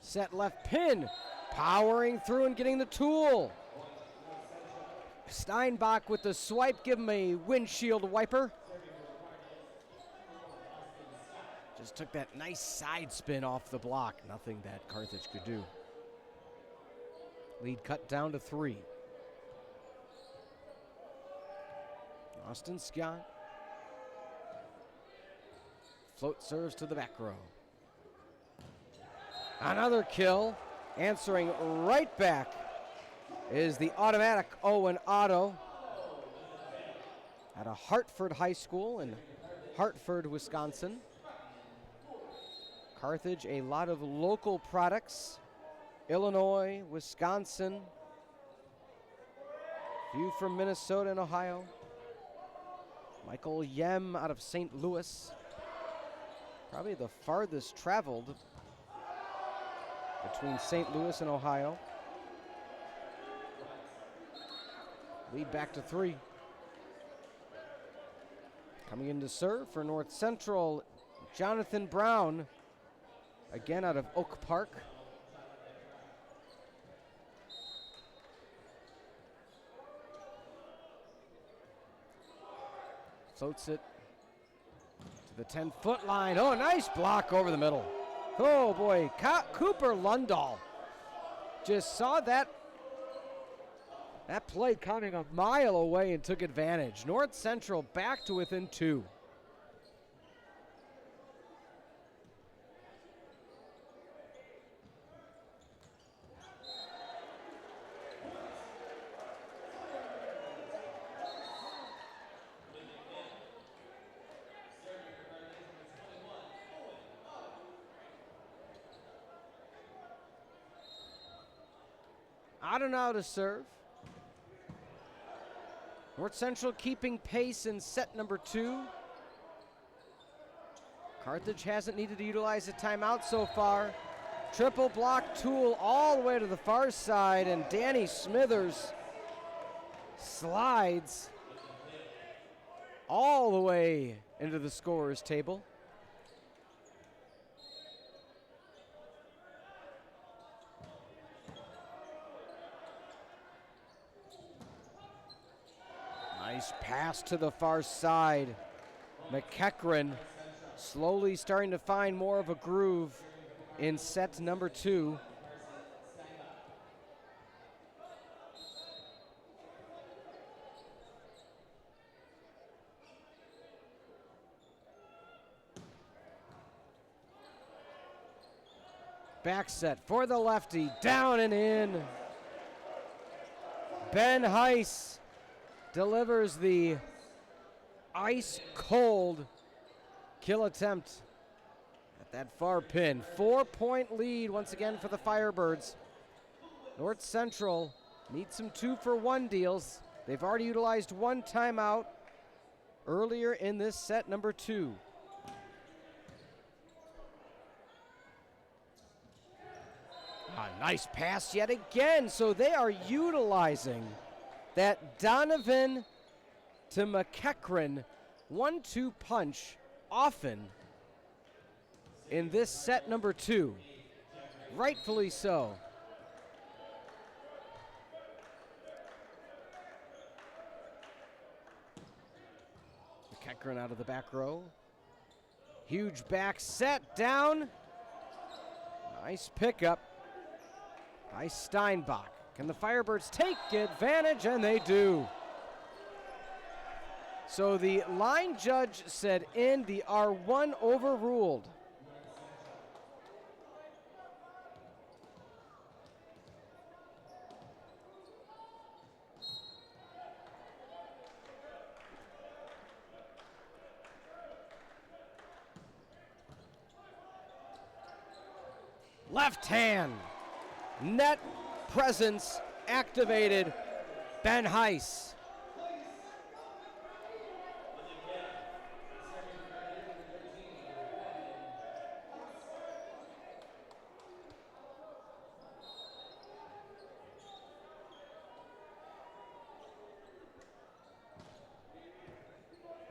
Set left pin, powering through and getting the tool. Steinbach with the swipe, give him a windshield wiper. Just took that nice side spin off the block. Nothing that Carthage could do. Lead cut down to 3. Austin Scott. Float serves to the back row. Another kill. Answering right back is the automatic Owen Otto at a Hartford High School in Hartford, Wisconsin. Carthage, a lot of local products. Illinois, Wisconsin, few from Minnesota and Ohio. Michael Yem out of St. Louis, probably the farthest traveled between St. Louis and Ohio. Lead back to 3. Coming in to serve for North Central, Jonathan Brown, again out of Oak Park. Floats it to the 10-foot line. Oh, nice block over the middle. Oh boy, Cooper Lundahl just saw that play coming a mile away and took advantage. North Central back to within 2. Otto now to serve. North Central keeping pace in set number 2. Carthage hasn't needed to utilize a timeout so far. Triple block tool all the way to the far side, and Danny Smithers slides all the way into the scorer's table. Nice pass to the far side. McEachran slowly starting to find more of a groove in set number 2. Back set for the lefty, down and in. Ben Heiss delivers the ice-cold kill attempt at that far pin. 4-point lead once again for the Firebirds. North Central needs some 2-for-1 deals. They've already utilized 1 timeout earlier in this set number 2. A nice pass yet again. So they are utilizing that Donovan to McEachran 1-2 punch often in this set number 2. Rightfully so. McEachran out of the back row. Huge back set down. Nice pickup by Steinbach. Can the Firebirds take advantage? And they do. So the line judge said in, the R1 overruled. Left hand, net presence activated, Ben Heiss.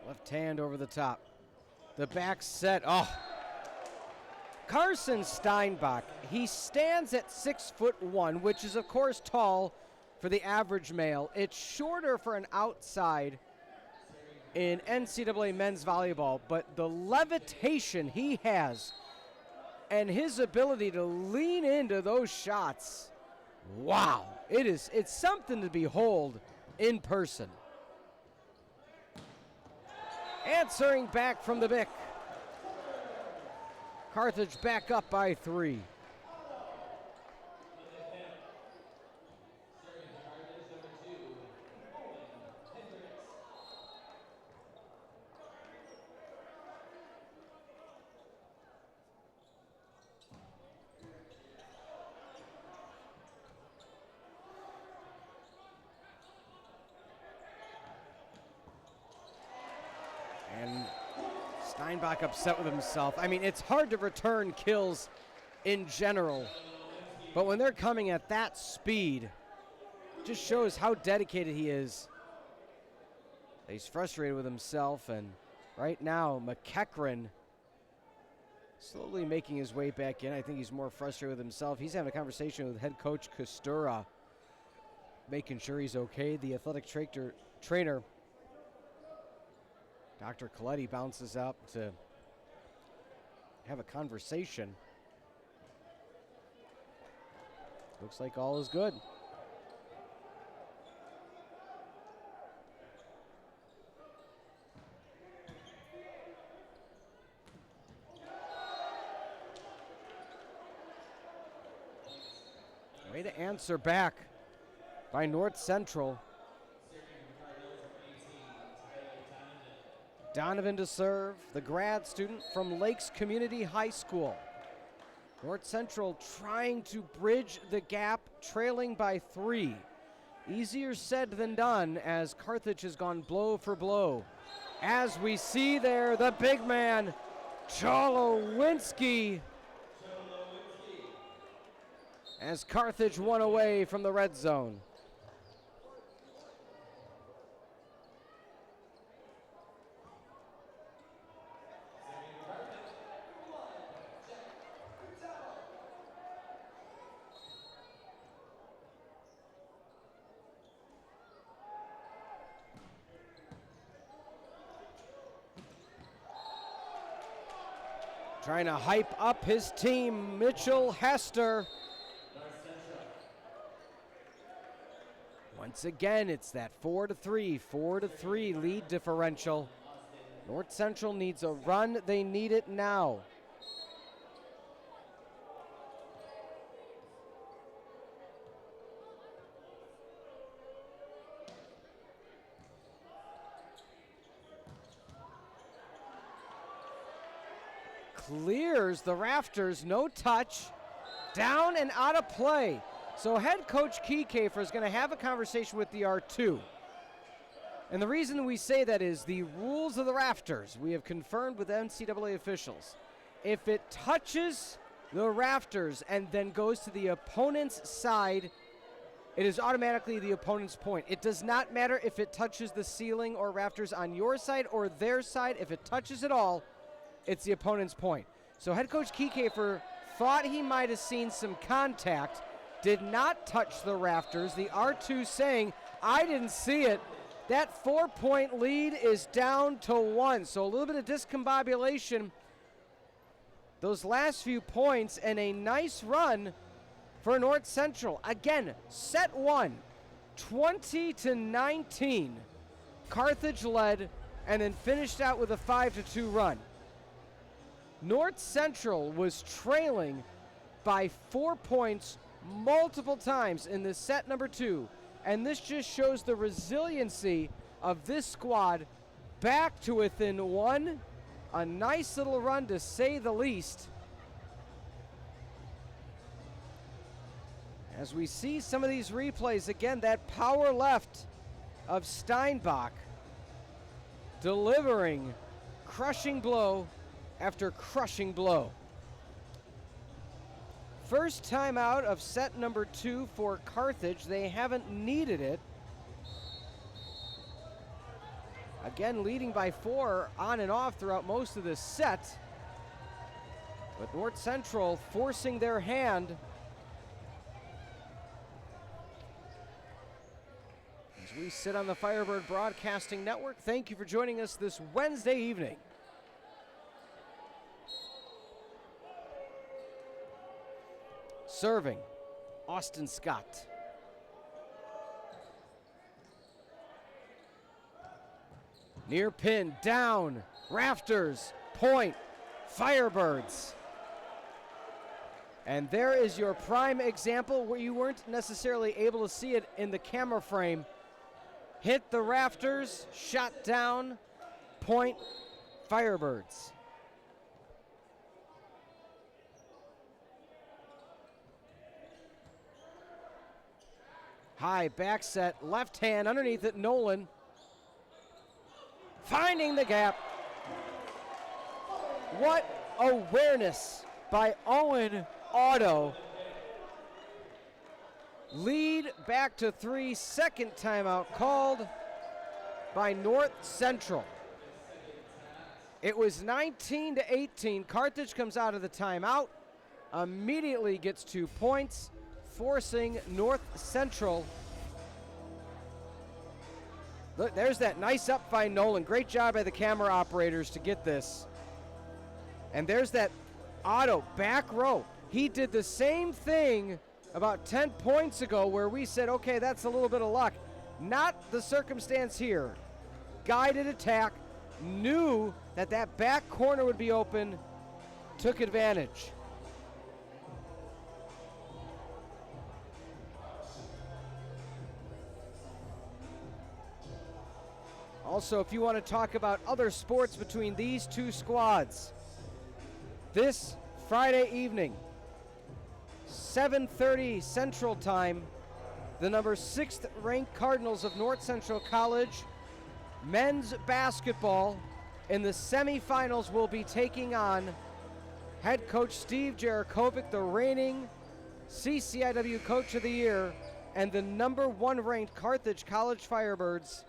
Left hand over the top. The back set, Carson Steinbach, he stands at 6'1", which is of course tall for the average male. It's shorter for an outside in NCAA men's volleyball, but the levitation he has and his ability to lean into those shots, wow, it's something to behold in person. Answering back from the Bic. Carthage back up by 3. And Steinbach upset with himself. I mean, it's hard to return kills in general, but when they're coming at that speed, it just shows how dedicated he is. He's frustrated with himself, and right now, McEachran slowly making his way back in. I think he's more frustrated with himself. He's having a conversation with head coach Kostura, making sure he's okay. The athletic trainer, Dr. Coletti, bounces up to have a conversation. Looks like all is good. Way to answer back by North Central. Donovan to serve, the grad student from Lakes Community High School. North Central trying to bridge the gap, trailing by 3. Easier said than done as Carthage has gone blow for blow. As we see there, the big man, Cholowinski, as Carthage won away from the red zone. Trying to hype up his team, Mitchell Hester. Once again, it's that 4-3 lead differential. North Central needs a run. They need it now. Clears the rafters, no touch, down and out of play. So head coach Kiekefer is going to have a conversation with the R2. And the reason we say that is the rules of the rafters. We have confirmed with NCAA officials. If it touches the rafters and then goes to the opponent's side, it is automatically the opponent's point. It does not matter if it touches the ceiling or rafters on your side or their side. If it touches it all, it's the opponent's point. So head coach Kiekefer thought he might have seen some contact, did not touch the rafters. The R2 saying, I didn't see it. That 4-point lead is down to 1. So a little bit of discombobulation. Those last few points and a nice run for North Central. Again, set one, 20-19. Carthage led and then finished out with a 5-2 run. North Central was trailing by 4 points multiple times in this set number 2, and this just shows the resiliency of this squad back to within one. A nice little run, to say the least. As we see some of these replays, again, that power left of Steinbach delivering crushing blow after crushing blow. First time out of set number 2 for Carthage. They haven't needed it. Again, leading by 4 on and off throughout most of this set. But North Central forcing their hand. As we sit on the Firebird Broadcasting Network, thank you for joining us this Wednesday evening. Serving, Austin Scott. Near pin, down, rafters, point, Firebirds. And there is your prime example where you weren't necessarily able to see it in the camera frame. Hit the rafters, shot down, point, Firebirds. High back set, left hand underneath it, Nolan. Finding the gap. What awareness by Owen Otto. Lead back to 3, second timeout called by North Central. It was 19-18. Carthage comes out of the timeout, immediately gets 2 points, forcing North Central. Look, there's that nice up by Nolan. Great job by the camera operators to get this. And there's that Otto back row. He did the same thing about 10 points ago where we said, okay, that's a little bit of luck. Not the circumstance here. Guided attack, knew that that back corner would be open, took advantage. Also, if you want to talk about other sports between these two squads, this Friday evening, 7:30 Central Time, the number 6th ranked Cardinals of North Central College men's basketball in the semifinals will be taking on head coach Steve Jarakovic, the reigning CCIW Coach of the Year, and the number 1 ranked Carthage College Firebirds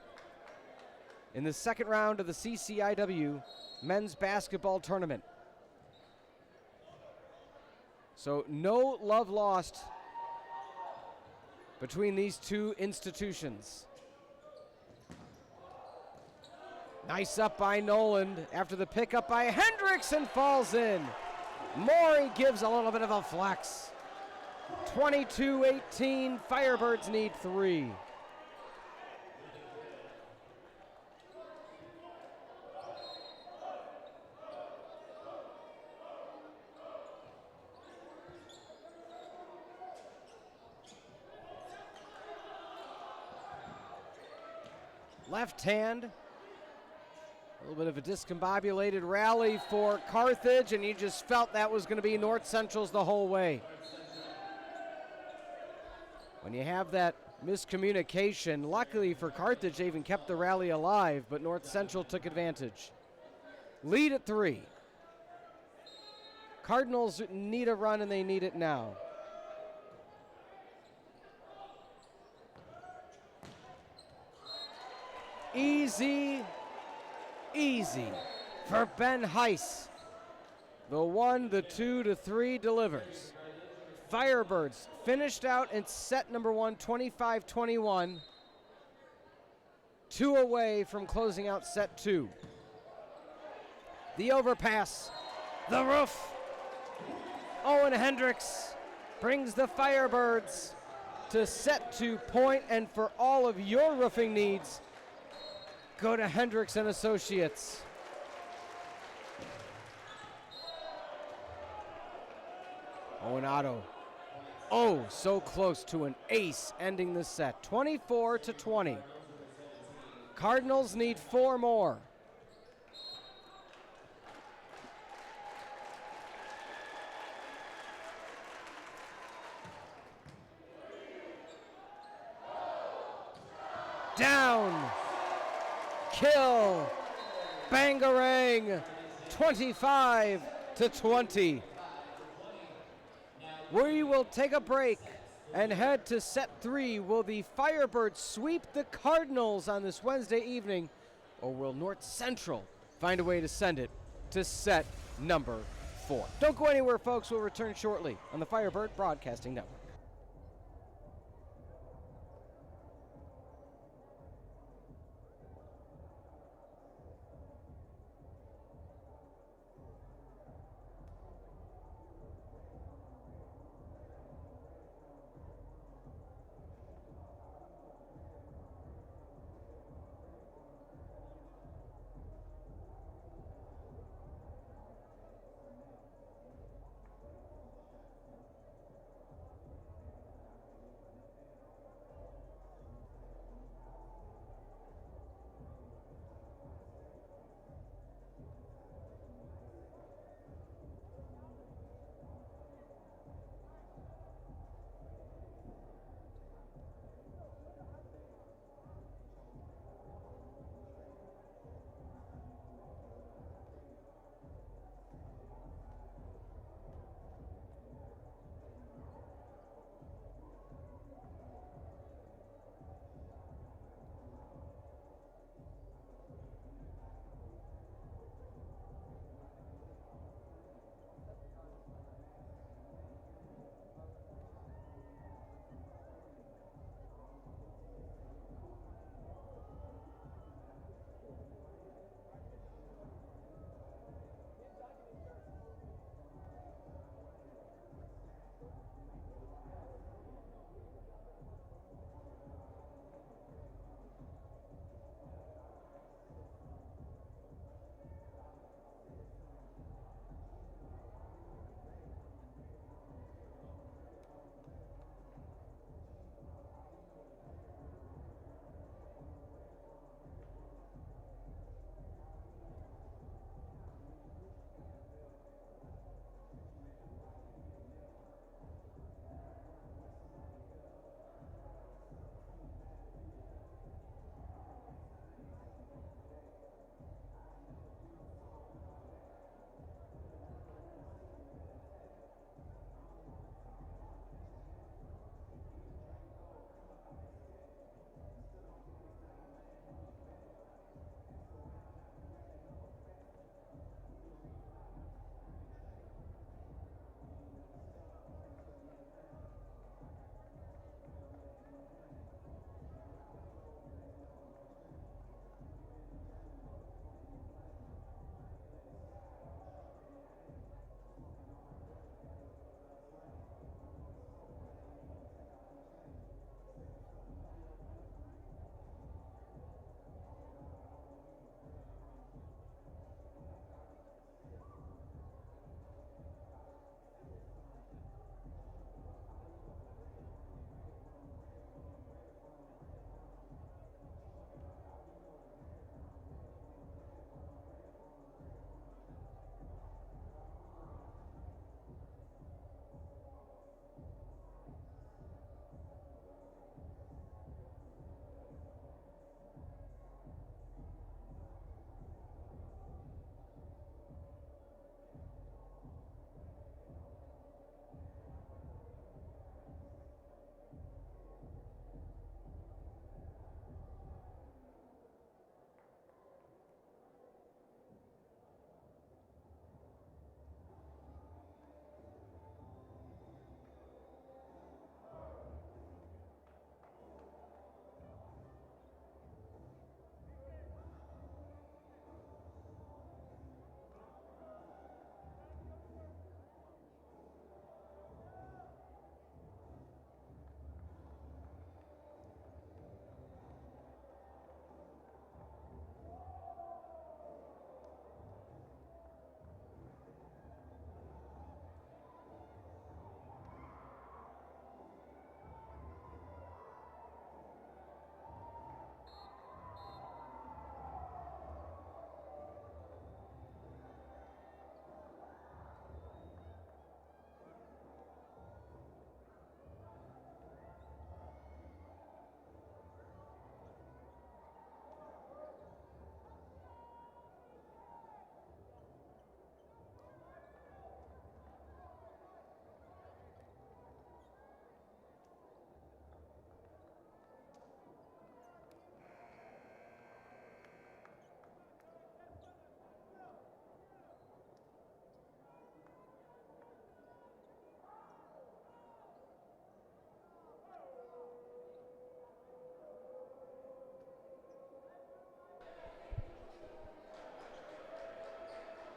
in the second round of the CCIW men's basketball tournament. So no love lost between these two institutions. Nice up by Noland after the pickup by Hendrickson falls in. Maury gives a little bit of a flex. 22-18, Firebirds need 3. Left hand, a little bit of a discombobulated rally for Carthage, and you just felt that was going to be North Central's the whole way. When you have that miscommunication, luckily for Carthage, they even kept the rally alive, but North Central took advantage. Lead at 3. Cardinals need a run, and they need it now. Easy, easy for Ben Heiss. The 1, the 2, the 3 delivers. Firebirds finished out in set number 1, 25-21. 2 away from closing out set 2. The overpass, the roof. Owen Hendricks brings the Firebirds to set to point, and for all of your roofing needs, go to Hendricks and Associates. Owenato, oh, so close to an ace ending the set, 24-20. Cardinals need 4 more. Down, kill, bangarang, 25-20. We will take a break and head to set 3. Will the Firebirds sweep the Cardinals on this Wednesday evening, or will North Central find a way to send it to set number 4? Don't go anywhere, folks. We'll return shortly on the Firebird Broadcasting Network.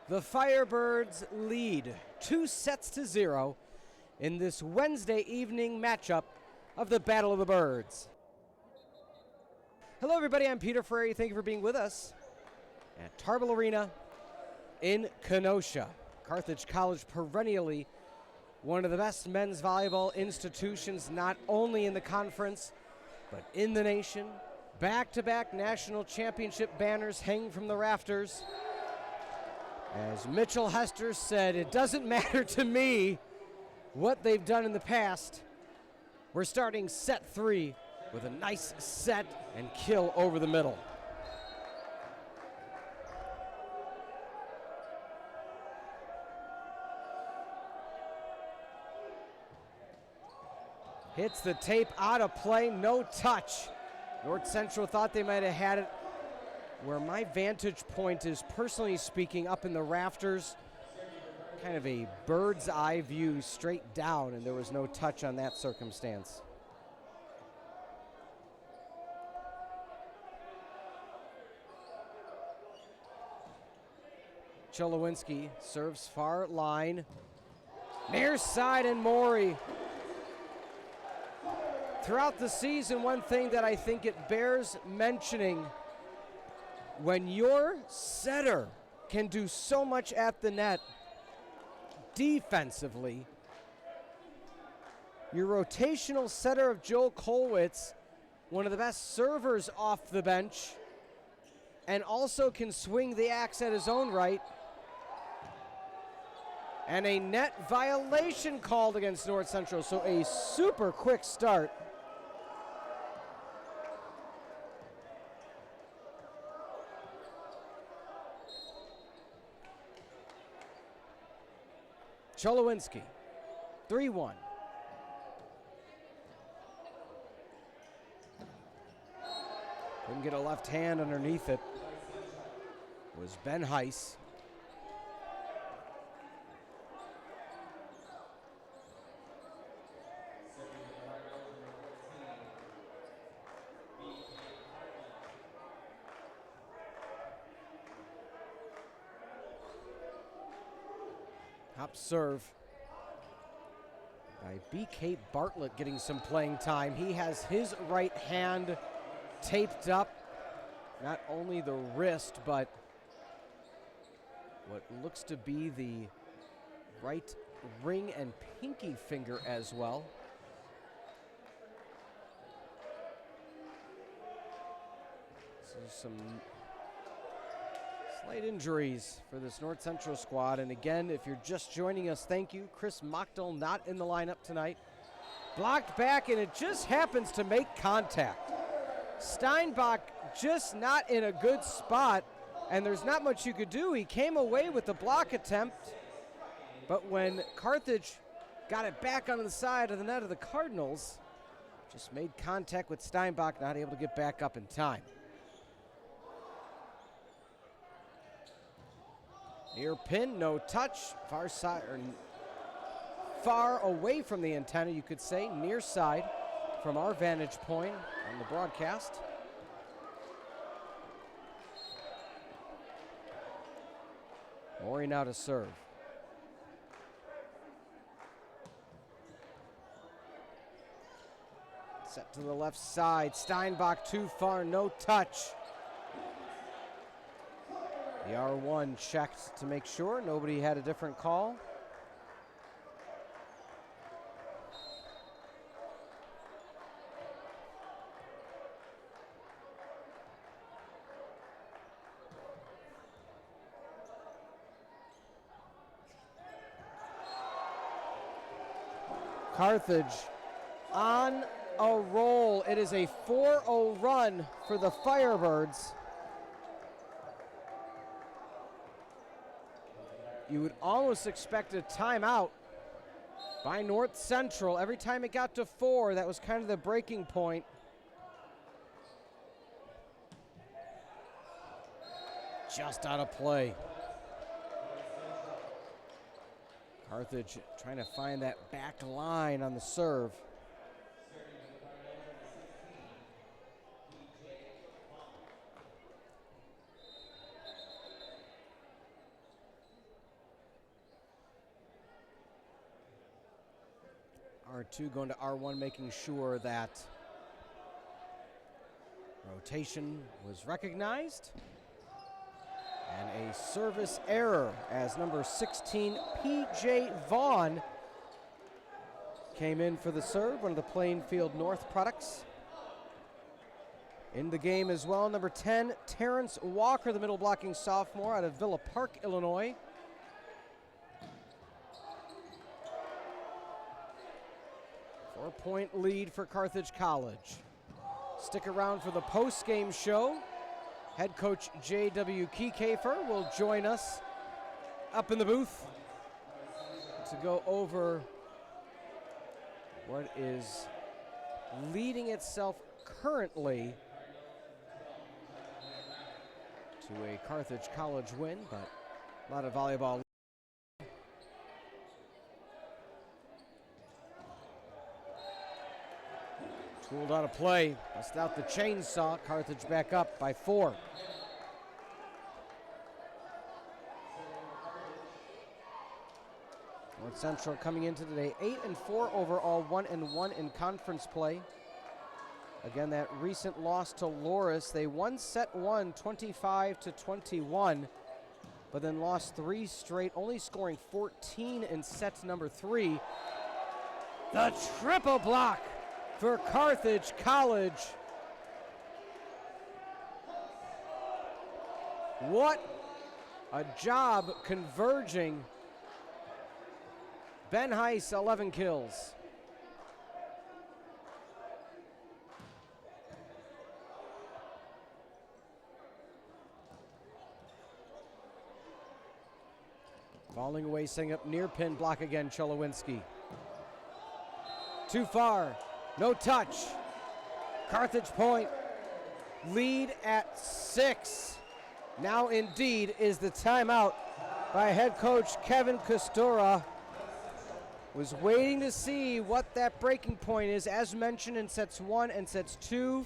The Firebirds lead 2-0 in this Wednesday evening matchup of the Battle of the Birds. Hello everybody, I'm Peter Ferreri. Thank you for being with us at Tarble Arena in Kenosha. Carthage College, perennially one of the best men's volleyball institutions, not only in the conference, but in the nation. Back-to-back national championship banners hang from the rafters. As Mitchell Hester said, it doesn't matter to me what they've done in the past. We're starting set 3 with a nice set and kill over the middle. Hits the tape out of play, no touch. North Central thought they might have had it where my vantage point is, personally speaking, up in the rafters, kind of a bird's eye view straight down, and there was no touch on that circumstance. Cholowinski serves far line. Near side and Maury. Throughout the season, one thing that I think it bears mentioning, when your setter can do so much at the net defensively, your rotational setter of Joel Kolwitz, one of the best servers off the bench, and also can swing the axe at his own right, and a net violation called against North Central, so a super quick start. Cholowinski, 3-1. Couldn't get a left hand underneath it. Was Ben Heiss. Top serve by B.K. Bartlett getting some playing time. He has his right hand taped up. Not only the wrist, but what looks to be the right ring and pinky finger as well. So some slight injuries for this North Central squad. And again, if you're just joining us, thank you. Chris Mockdell not in the lineup tonight. Blocked back, and it just happens to make contact. Steinbach just not in a good spot, and there's not much you could do. He came away with the block attempt, but when Carthage got it back onto the side of the net of the Cardinals, just made contact with Steinbach, not able to get back up in time. Near pin, no touch, far side, or far away from the antenna, you could say, near side from our vantage point on the broadcast. Maury now to serve. Set to the left side, Steinbach too far, no touch. The R1 checked to make sure nobody had a different call. Carthage on a roll. It is a 4-0 run for the Firebirds. You would almost expect a timeout by North Central. Every time it got to 4, that was kind of the breaking point. Just out of play. Carthage trying to find that back line on the serve. R2 going to R1, making sure that rotation was recognized. And a service error as number 16, P.J. Vaughn, came in for the serve, one of the Plainfield North products. In the game as well, number 10, Terrence Walker, the middle blocking sophomore out of Villa Park, Illinois. Four-point lead for Carthage College. Stick around for the post-game show. Head coach J.W. Kiekefer will join us up in the booth to go over what is leading itself currently to a Carthage College win, but a lot of volleyball. Tooled out of play, bust out the chainsaw. Carthage back up by 4. North Central coming into today 8-4 overall, 1-1 in conference play. Again, that recent loss to Loris, they won set 1, 25-21, but then lost 3 straight, only scoring 14 in set number 3. The triple block for Carthage College. What a job converging. Ben Heiss, 11 kills. Falling away, setting up near pin block again, Cholowinski. Too far, no touch. Carthage point, lead at 6. Now indeed is the timeout by head coach Kevin Kostura. Was waiting to see what that breaking point is. As mentioned in sets 1 and sets 2,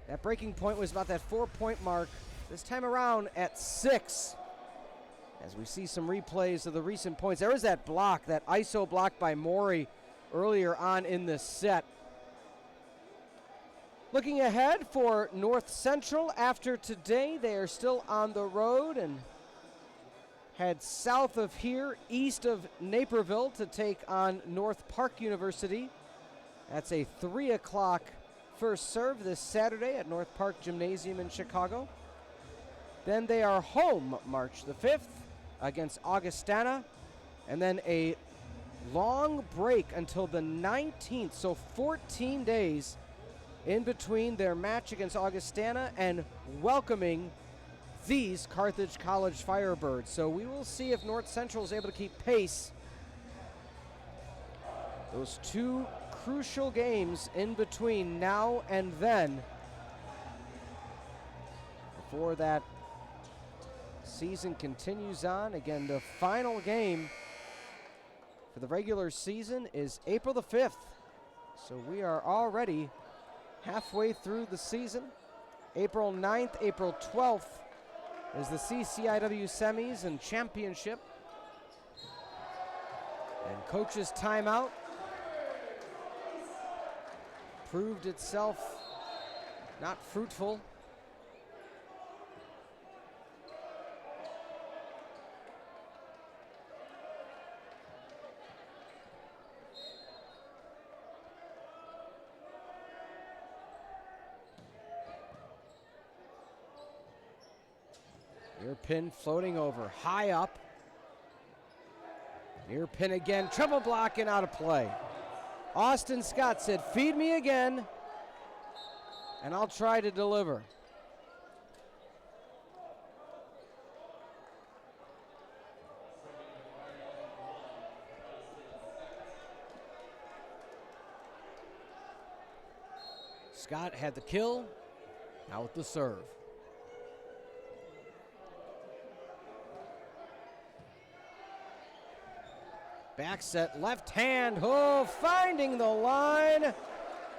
that breaking point was about that 4-point mark. This time around at 6. As we see some replays of the recent points. There was that block, that ISO block by Maury earlier on in this set. Looking ahead for North Central after today, they are still on the road and head south of here, east of Naperville, to take on North Park University. That's a 3 o'clock first serve this Saturday at North Park Gymnasium in Chicago. Then they are home March the 5th against Augustana, and then a long break until the 19th, so 14 days in between their match against Augustana and welcoming these Carthage College Firebirds. So we will see if North Central is able to keep pace. Those 2 crucial games in between now and then before that season continues on. Again, the final game for the regular season is April the 5th. So we are already halfway through the season. April 9th, April 12th is the CCIW semis and championship. And coach's timeout proved itself not fruitful. Near pin floating over, high up. Near pin again, triple block and out of play. Austin Scott said, "Feed me again, and I'll try to deliver." Scott had the kill, now with the serve. Back set, left hand, oh, finding the line,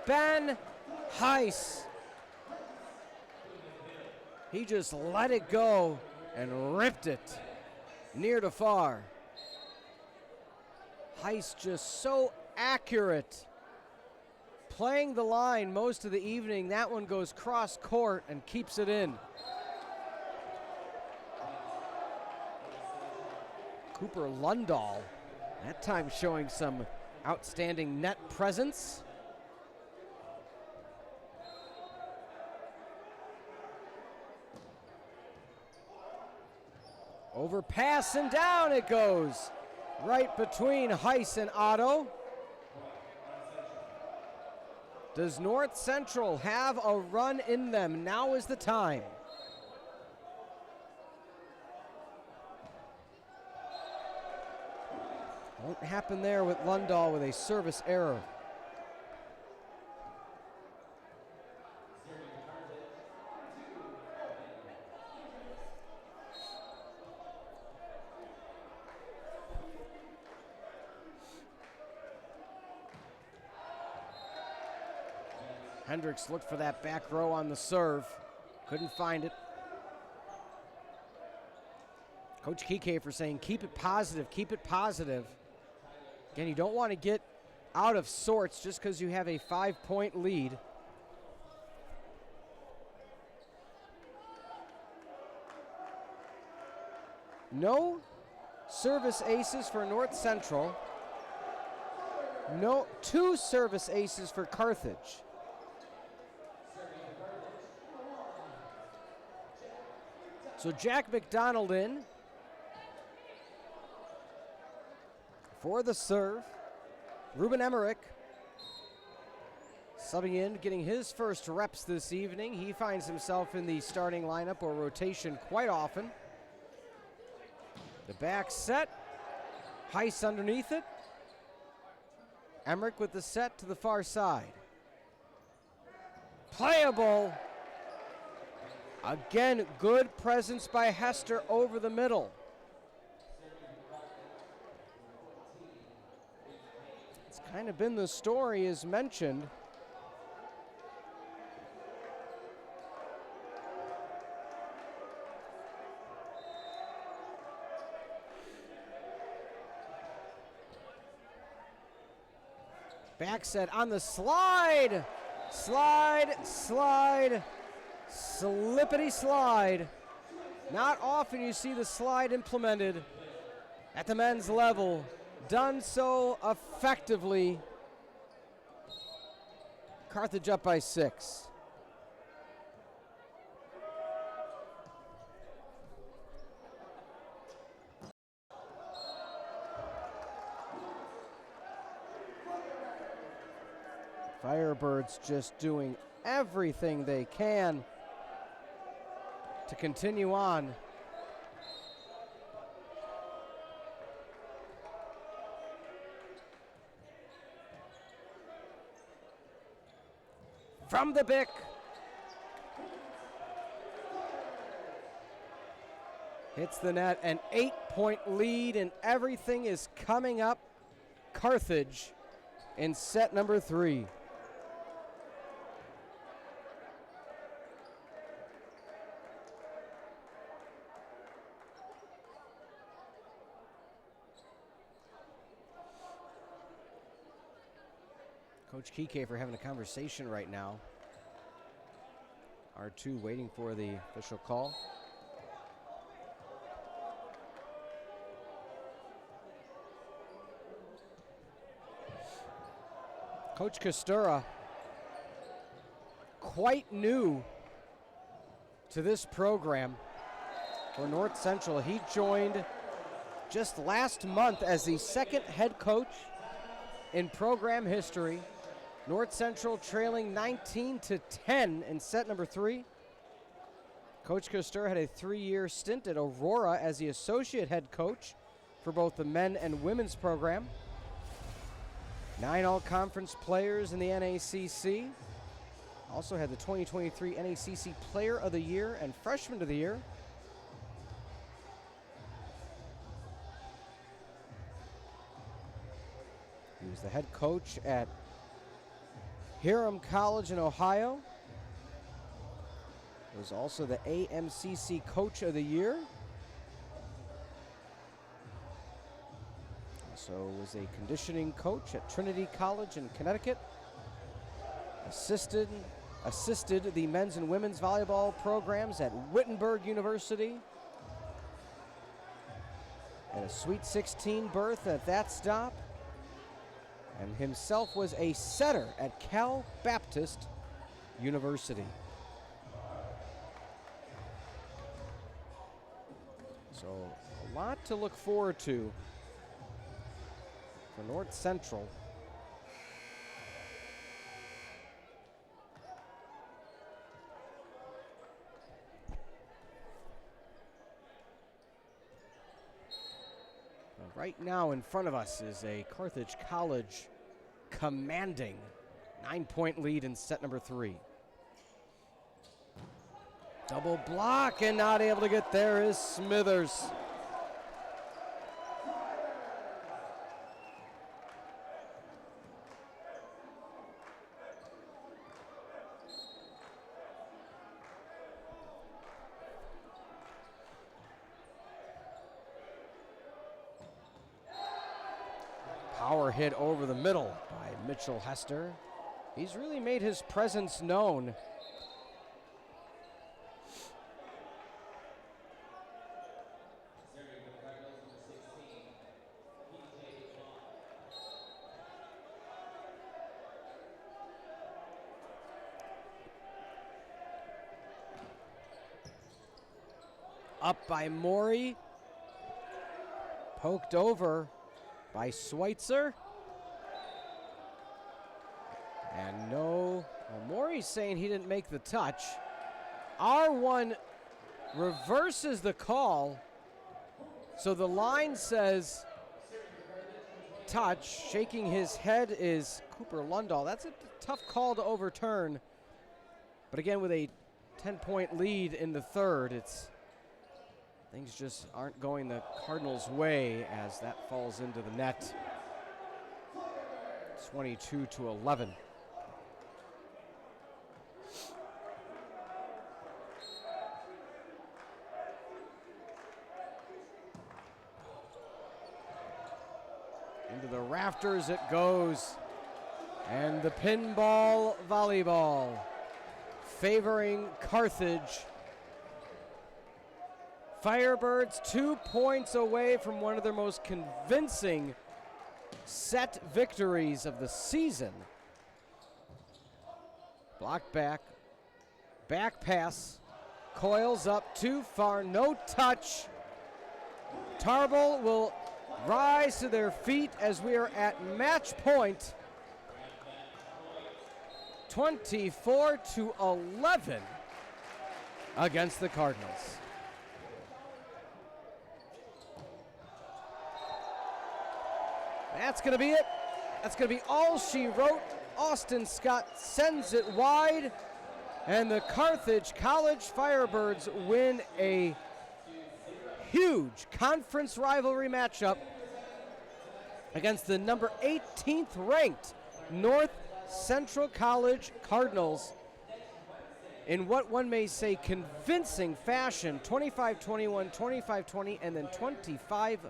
Ben Heiss. He just let it go and ripped it near to far. Heiss just so accurate. Playing the line most of the evening. That one goes cross court and keeps it in. Cooper Lundahl, that time showing some outstanding net presence. Overpass and down it goes. Right between Heiss and Otto. Does North Central have a run in them? Now is the time. Won't happen there with Lundahl with a service error. Hendricks looked for that back row on the serve. Couldn't find it. Coach Kiekefer saying, keep it positive, keep it positive. Again, you don't want to get out of sorts just because you have a 5-point lead. No service aces for North Central. No, 2 service aces for Carthage. So Jack McDonald in for the serve. Ruben Emmerich subbing in, getting his first reps this evening. He finds himself in the starting lineup or rotation quite often. The back set, Heiss underneath it. Emmerich with the set to the far side. Playable. Again, good presence by Hester over the middle. It's kind of been the story as mentioned. Back set on the slide. Slide, slide. Slippity slide. Not often you see the slide implemented at the men's level. Done so effectively. Carthage up by 6. Firebirds just doing everything they can to continue on. From the Bick. Hits the net, an 8-point lead, and everything is coming up Carthage in set number 3. Coach Kiekefer having a conversation right now. R2 waiting for the official call. Coach Kostura, quite new to this program for North Central. He joined just last month as the second head coach in program history. North Central trailing 19-10 in set number 3. Coach Kostura had a 3-year stint at Aurora as the associate head coach for both the men and women's program. 9 all-conference players in the NACC. Also had the 2023 NACC Player of the Year and Freshman of the Year. He was the head coach at Hiram College in Ohio. He was also the AMCC Coach of the Year. Also was a conditioning coach at Trinity College in Connecticut. Assisted the men's and women's volleyball programs at Wittenberg University. Had a Sweet 16 berth at that stop. And himself was a setter at Cal Baptist University. So a lot to look forward to for North Central. Right now in front of us is a Carthage College commanding 9-point lead in set number 3. Double block and not able to get there is Smithers. Power hit over the middle by Mitchell Hester. He's really made his presence known. Up by Morey. Poked over by Schweitzer. And no, well, Morey's saying he didn't make the touch. R1 reverses the call. So the line says touch. Shaking his head is Cooper Lundahl. That's a tough call to overturn. But again, with a 10-point lead in the third, things just aren't going the Cardinals' way as that falls into the net. 22-11. Into the rafters it goes. And the pinball volleyball favoring Carthage. Firebirds 2 points away from one of their most convincing set victories of the season. Block back, back pass, coils up too far, no touch. Tarble will rise to their feet as we are at match point. 24-11 against the Cardinals. That's going to be it. That's going to be all she wrote. Austin Scott sends it wide, and the Carthage College Firebirds win a huge conference rivalry matchup against the number 18th ranked North Central College Cardinals in what one may say convincing fashion, 25-21, 25-20, and then 25-11.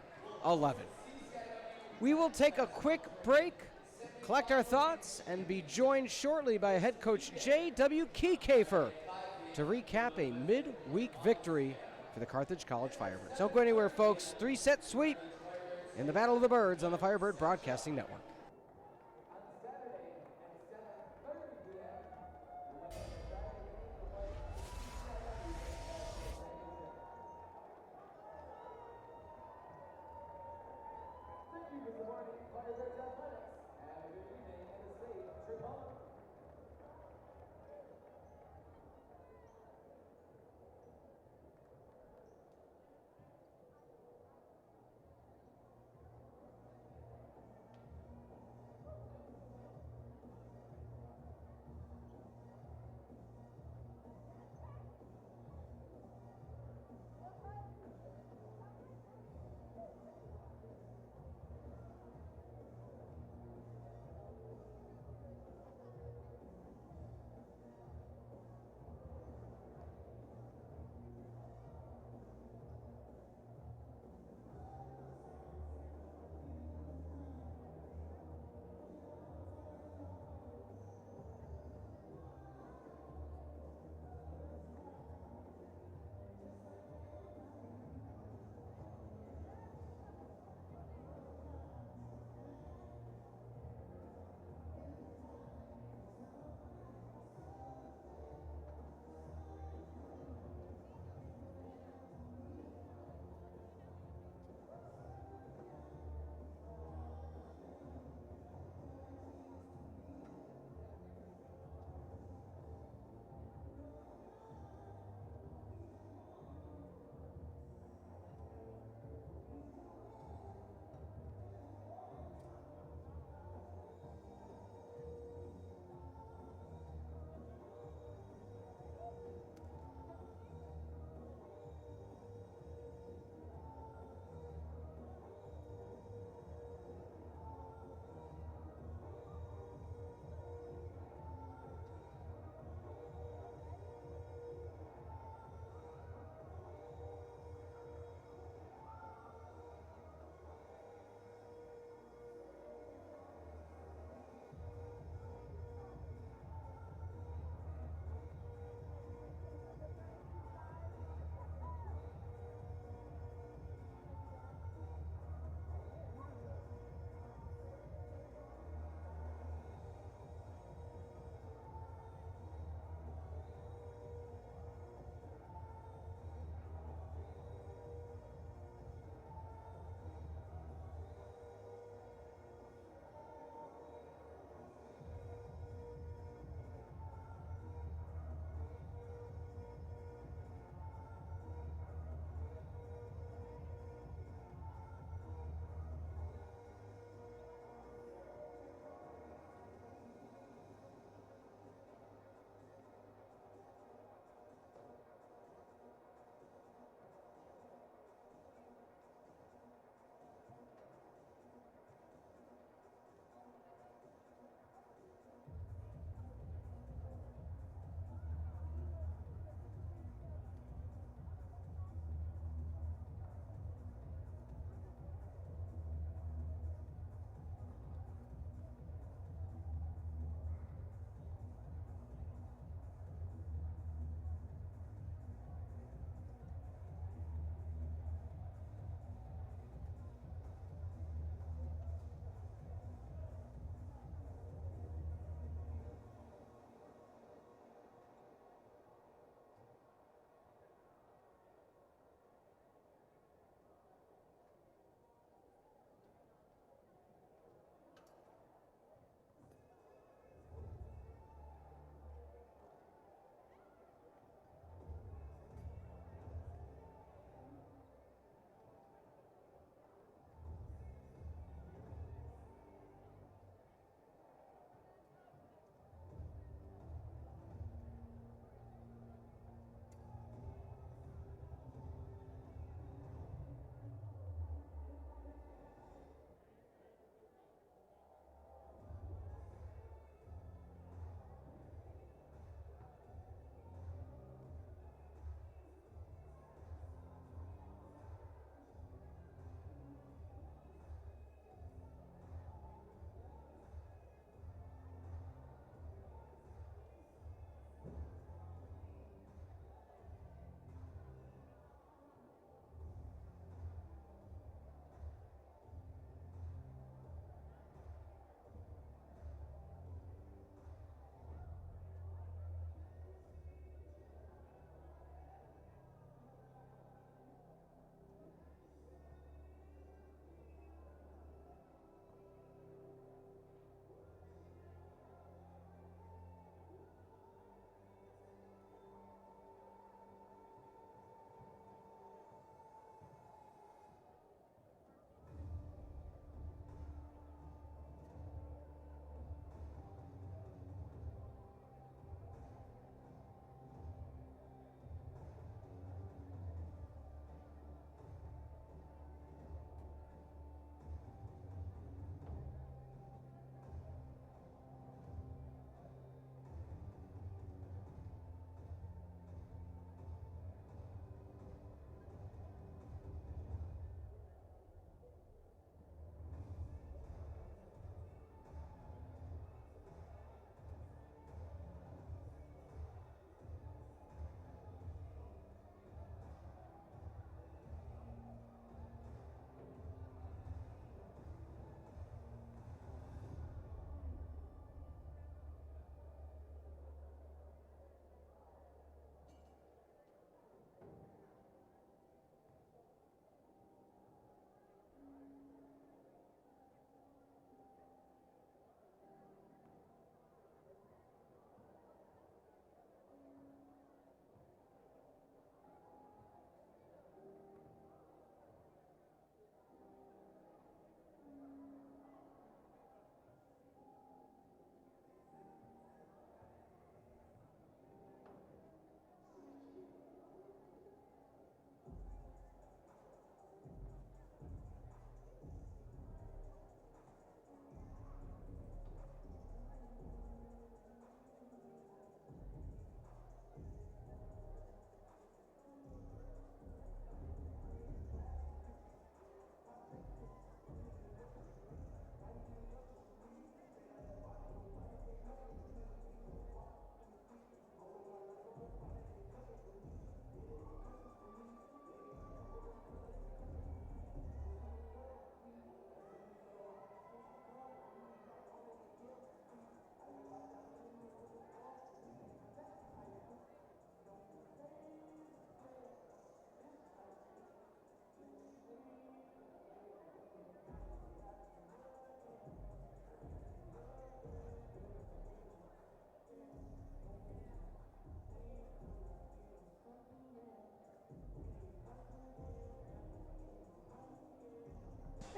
We will take a quick break, collect our thoughts, and be joined shortly by head coach J.W. Kiekefer to recap a midweek victory for the Carthage College Firebirds. Don't go anywhere, folks. 3-set sweep in the Battle of the Birds on the Firebird Broadcasting Network.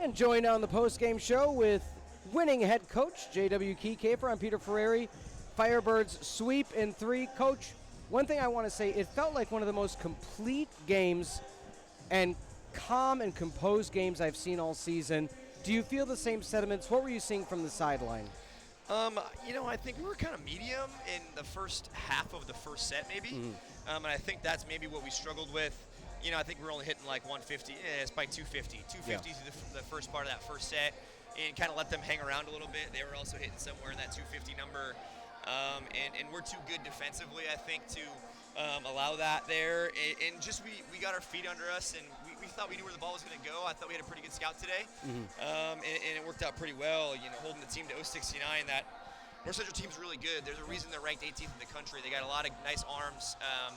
And joined on the post-game show with winning head coach J.W. Keycafer. I'm Peter Ferreri. Firebirds sweep in 3. Coach, one thing I want to say, it felt like one of the most complete games and calm and composed games I've seen all season. Do you feel the same sentiments? What were you seeing from the sideline? I think we were kind of medium in the first half of the first set, maybe. And I think that's maybe what we struggled with. I think we were only hitting like 150. It's by 250. 250 through the first part of that first set, and kind of let them hang around a little bit. They were also hitting somewhere in that 250 number. And we're too good defensively, I think, to allow that there. And just we got our feet under us, and we thought we knew where the ball was going to go. I thought we had a pretty good scout today, and it worked out pretty well. Holding the team to 069. That North Central team's really good. There's a reason they're ranked 18th in the country. They got a lot of nice arms.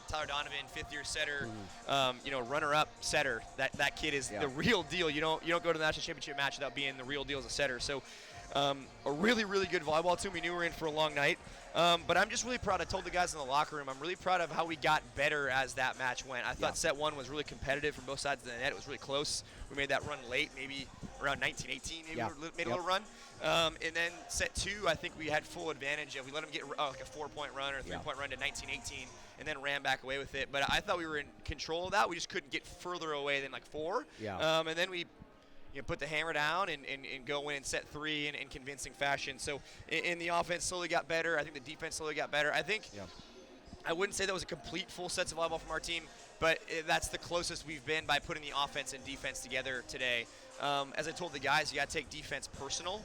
Tyler Donovan, 5th-year setter, runner-up setter. That kid is the real deal. You don't go to the national championship match without being the real deal as a setter. So a really, really good volleyball team. We knew we were in for a long night. But I'm just really proud. I told the guys in the locker room, I'm really proud of how we got better as that match went. I thought set 1 was really competitive from both sides of the net. It was really close. We made that run late, maybe around 1918, maybe we made a little run. And then set 2, I think we had full advantage of. We let them get like a 4-point run or a 3-point run to 1918 and then ran back away with it. But I thought we were in control of that. We just couldn't get further away than like 4. And then we put the hammer down and go in set 3 in convincing fashion. So in the offense slowly got better. I think the defense slowly got better. I think I wouldn't say that was a complete full sets of volleyball from our team, but that's the closest we've been by putting the offense and defense together today. As I told the guys, you got to take defense personal.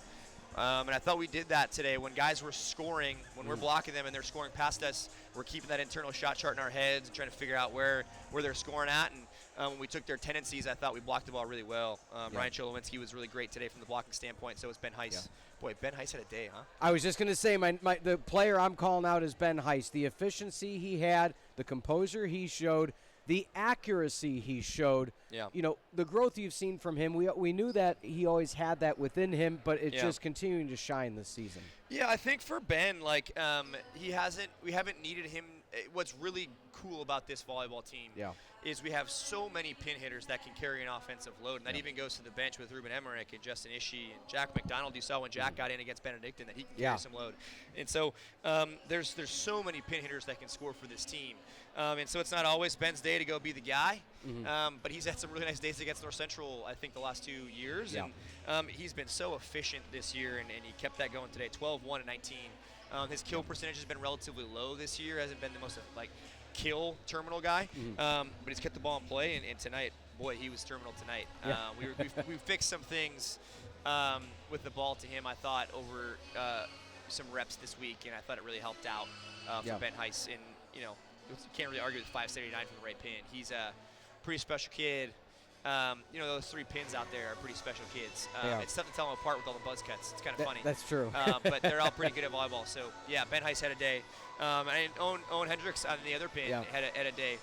And I thought we did that today. When guys were scoring, when we're blocking them and they're scoring past us, we're keeping that internal shot chart in our heads and trying to figure out where they're scoring at. And when we took their tendencies, I thought we blocked the ball really well. Ryan Cholowinski was really great today from the blocking standpoint. So was Ben Heiss. Boy, Ben Heiss had a day, huh? I was just going to say, the player I'm calling out is Ben Heiss. The efficiency he had, the composure he showed, the accuracy he showed. The growth you've seen from him, we knew that he always had that within him, but it's just continuing to shine this season. Yeah, I think for Ben, we haven't needed him. What's really cool about this volleyball team is we have so many pin hitters that can carry an offensive load, and that even goes to the bench with Ruben Emmerich and Justin Ishii and Jack McDonald. You saw when Jack got in against Benedictine that he can carry some load. And so there's so many pin hitters that can score for this team. And so it's not always Ben's day to go be the guy, but he's had some really nice days against North Central, I think, the last 2 years. And he's been so efficient this year, and he kept that going today, 12-1 and 19. His kill percentage has been relatively low this year. Hasn't been the most kill terminal guy, but he's kept the ball in play. And tonight, boy, he was terminal tonight. We fixed some things with the ball to him, I thought, over some reps this week, and I thought it really helped out for Ben Heiss. And you can't really argue with 579 from the right pin. He's a pretty special kid. Those 3 pins out there are pretty special kids. It's tough to tell them apart with all the buzz cuts. It's kind of funny. That's true. But they're all pretty good at volleyball. So, Ben Heiss had a day. And Owen Hendricks on the other pin had a day.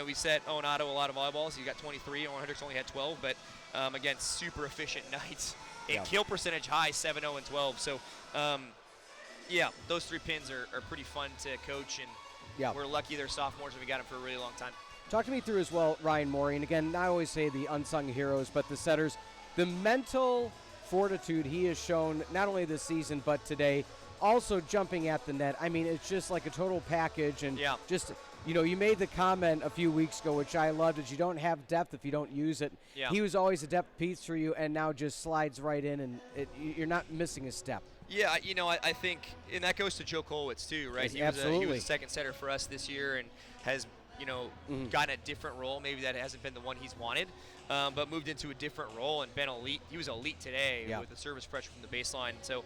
We set Owen Otto a lot of volleyballs. He got 23. Owen Hendricks only had 12. But, again, super efficient nights. And kill percentage high, 7-0 and 12. So, those 3 pins are pretty fun to coach. And we're lucky they're sophomores and we got them for a really long time. Talk to me through as well, Ryan Morey. And again, I always say the unsung heroes, but the setters, the mental fortitude he has shown not only this season but today, also jumping at the net. I mean, it's just like a total package. And just, you made the comment a few weeks ago, which I loved, is you don't have depth if you don't use it. He was always a depth piece for you, and now just slides right in, and you're not missing a step. Yeah, I think, and that goes to Joe Kolowitz too, right? He was a second setter for us this year and has gotten a different role. Maybe that hasn't been the one he's wanted, but moved into a different role and been elite. He was elite today with the service pressure from the baseline. So,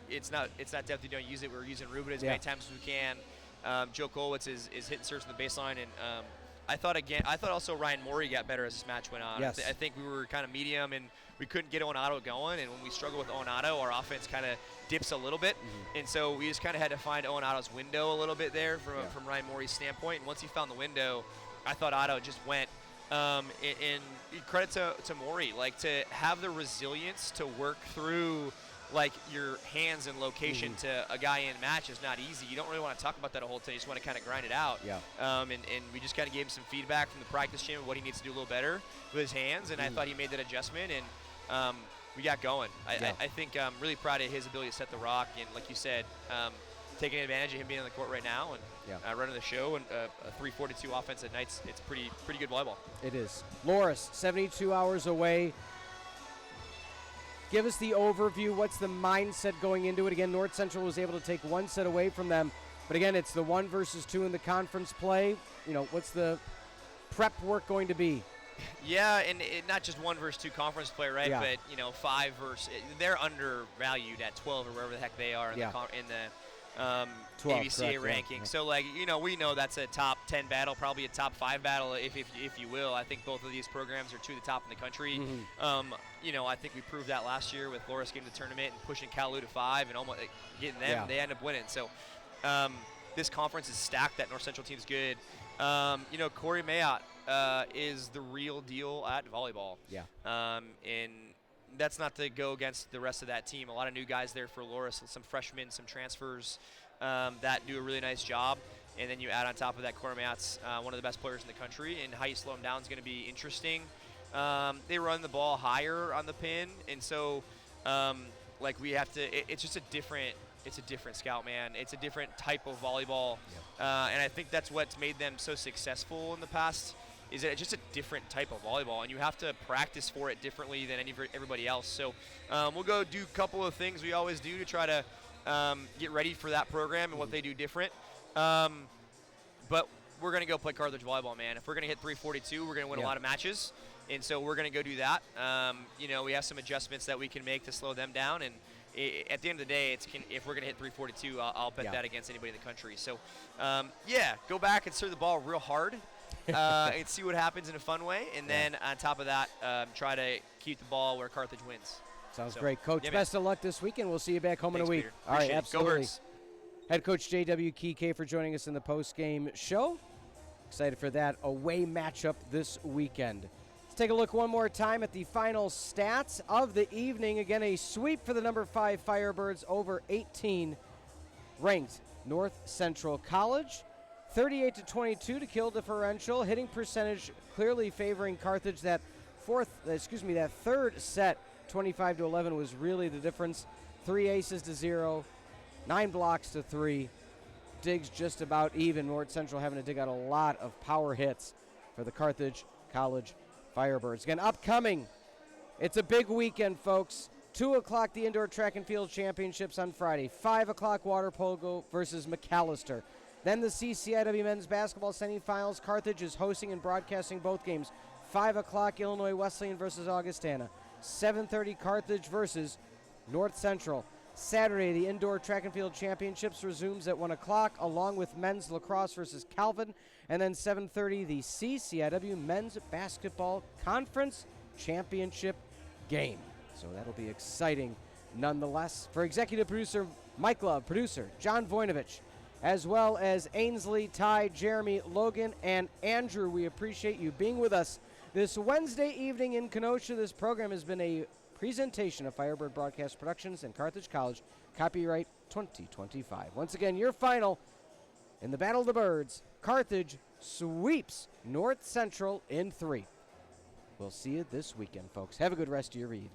it's not depth you don't use it. We're using Ruben as many times as we can. Joe Kolowitz is hitting serves from the baseline, and I thought also Ryan Morey got better as this match went on. I think we were kind of medium and we couldn't get Owen Otto going, and when we struggle with Owen Otto, our offense kind of dips a little bit, and so we just kind of had to find Owen Otto's window a little bit there from Ryan Morey's standpoint. And once he found the window, I thought Otto just went. And credit to Morey, to have the resilience to work through like your hands and location to a guy in match is not easy. You don't really want to talk about that a whole time. You just want to kind of grind it out. Yeah. And we just kind of gave him some feedback from the practice gym of what he needs to do a little better with his hands, and I thought he made that adjustment, and we got going. I think I'm really proud of his ability to set the rock, and like you said, taking advantage of him being on the court right now and running the show, and a 342 offense at nights. It's pretty good volleyball. It is. Loris, 72 hours away. Give us the overview. What's the mindset going into it? Again, North Central was able to take one set away from them. But again, it's the 1 versus 2 in the conference play. What's the prep work going to be? Yeah, and not just 1 versus 2 conference play, right? Yeah. But, 5 versus – they're undervalued at 12 or wherever the heck they are in the 12, ABCA ranking. Yeah. So, we know that's a top 10 battle, probably a top 5 battle, if you will. I think both of these programs are 2 of the top in the country. I think we proved that last year with Loris getting to the tournament and pushing Kalu to 5 and almost getting them. They end up winning. So, this conference is stacked. That North Central team's good. Corey Mayotte is the real deal at volleyball. Yeah. And that's not to go against the rest of that team. A lot of new guys there for Loris, some freshmen, some transfers that do a really nice job. And then you add on top of that, Corey Mayotte's one of the best players in the country, and how you slow him down is going to be interesting. They run the ball higher on the pin, and so we have to. It's just a different scout, man. It's a different type of volleyball, and I think that's what's made them so successful in the past. Is that it's just a different type of volleyball, and you have to practice for it differently than everybody else. So we'll go do a couple of things we always do to try to get ready for that program and what they do different. But we're going to go play Carthage volleyball, man. If we're going to hit 342, we're going to win a lot of matches, and so we're going to go do that. We have some adjustments that we can make to slow them down, and at the end of the day, if we're going to hit 342, I'll bet that against anybody in the country. So, go back and serve the ball real hard and see what happens in a fun way. And then on top of that, try to keep the ball where Carthage wins. Sounds great. Coach, best of luck this weekend. We'll see you back home in a week. Peter. All right, Appreciate it. absolutely. Go Birds. Head coach J.W. Kike for joining us in the post-game show. Excited for that away matchup this weekend. Let's take a look one more time at the final stats of the evening. Again, a sweep for the number 5 Firebirds over 18 ranked North Central College. 38-22 to kill differential. Hitting percentage clearly favoring Carthage. That third set, 25-11, was really the difference. 3 aces to 0, 9 blocks to 3. Digs just about even. North Central having to dig out a lot of power hits for the Carthage College Firebirds. Again, upcoming, it's a big weekend, folks. 2 o'clock, the Indoor Track and Field Championships on Friday. 5 o'clock, water polo versus McAllister. Then the CCIW men's basketball semifinals. Carthage is hosting and broadcasting both games. 5 o'clock, Illinois Wesleyan versus Augustana. 7:30, Carthage versus North Central. Saturday, the Indoor Track and Field Championships resumes at 1 o'clock, along with men's lacrosse versus Calvin. And then 7:30, the CCIW men's basketball conference championship game. So that'll be exciting nonetheless. For executive producer Mike Love, producer John Voinovich, as well as Ainsley, Ty, Jeremy, Logan, and Andrew, we appreciate you being with us this Wednesday evening in Kenosha. This program has been a presentation of Firebird Broadcast Productions and Carthage College, copyright 2025. Once again, your final in the Battle of the Birds. Carthage sweeps North Central in 3. We'll see you this weekend, folks. Have a good rest of your evening.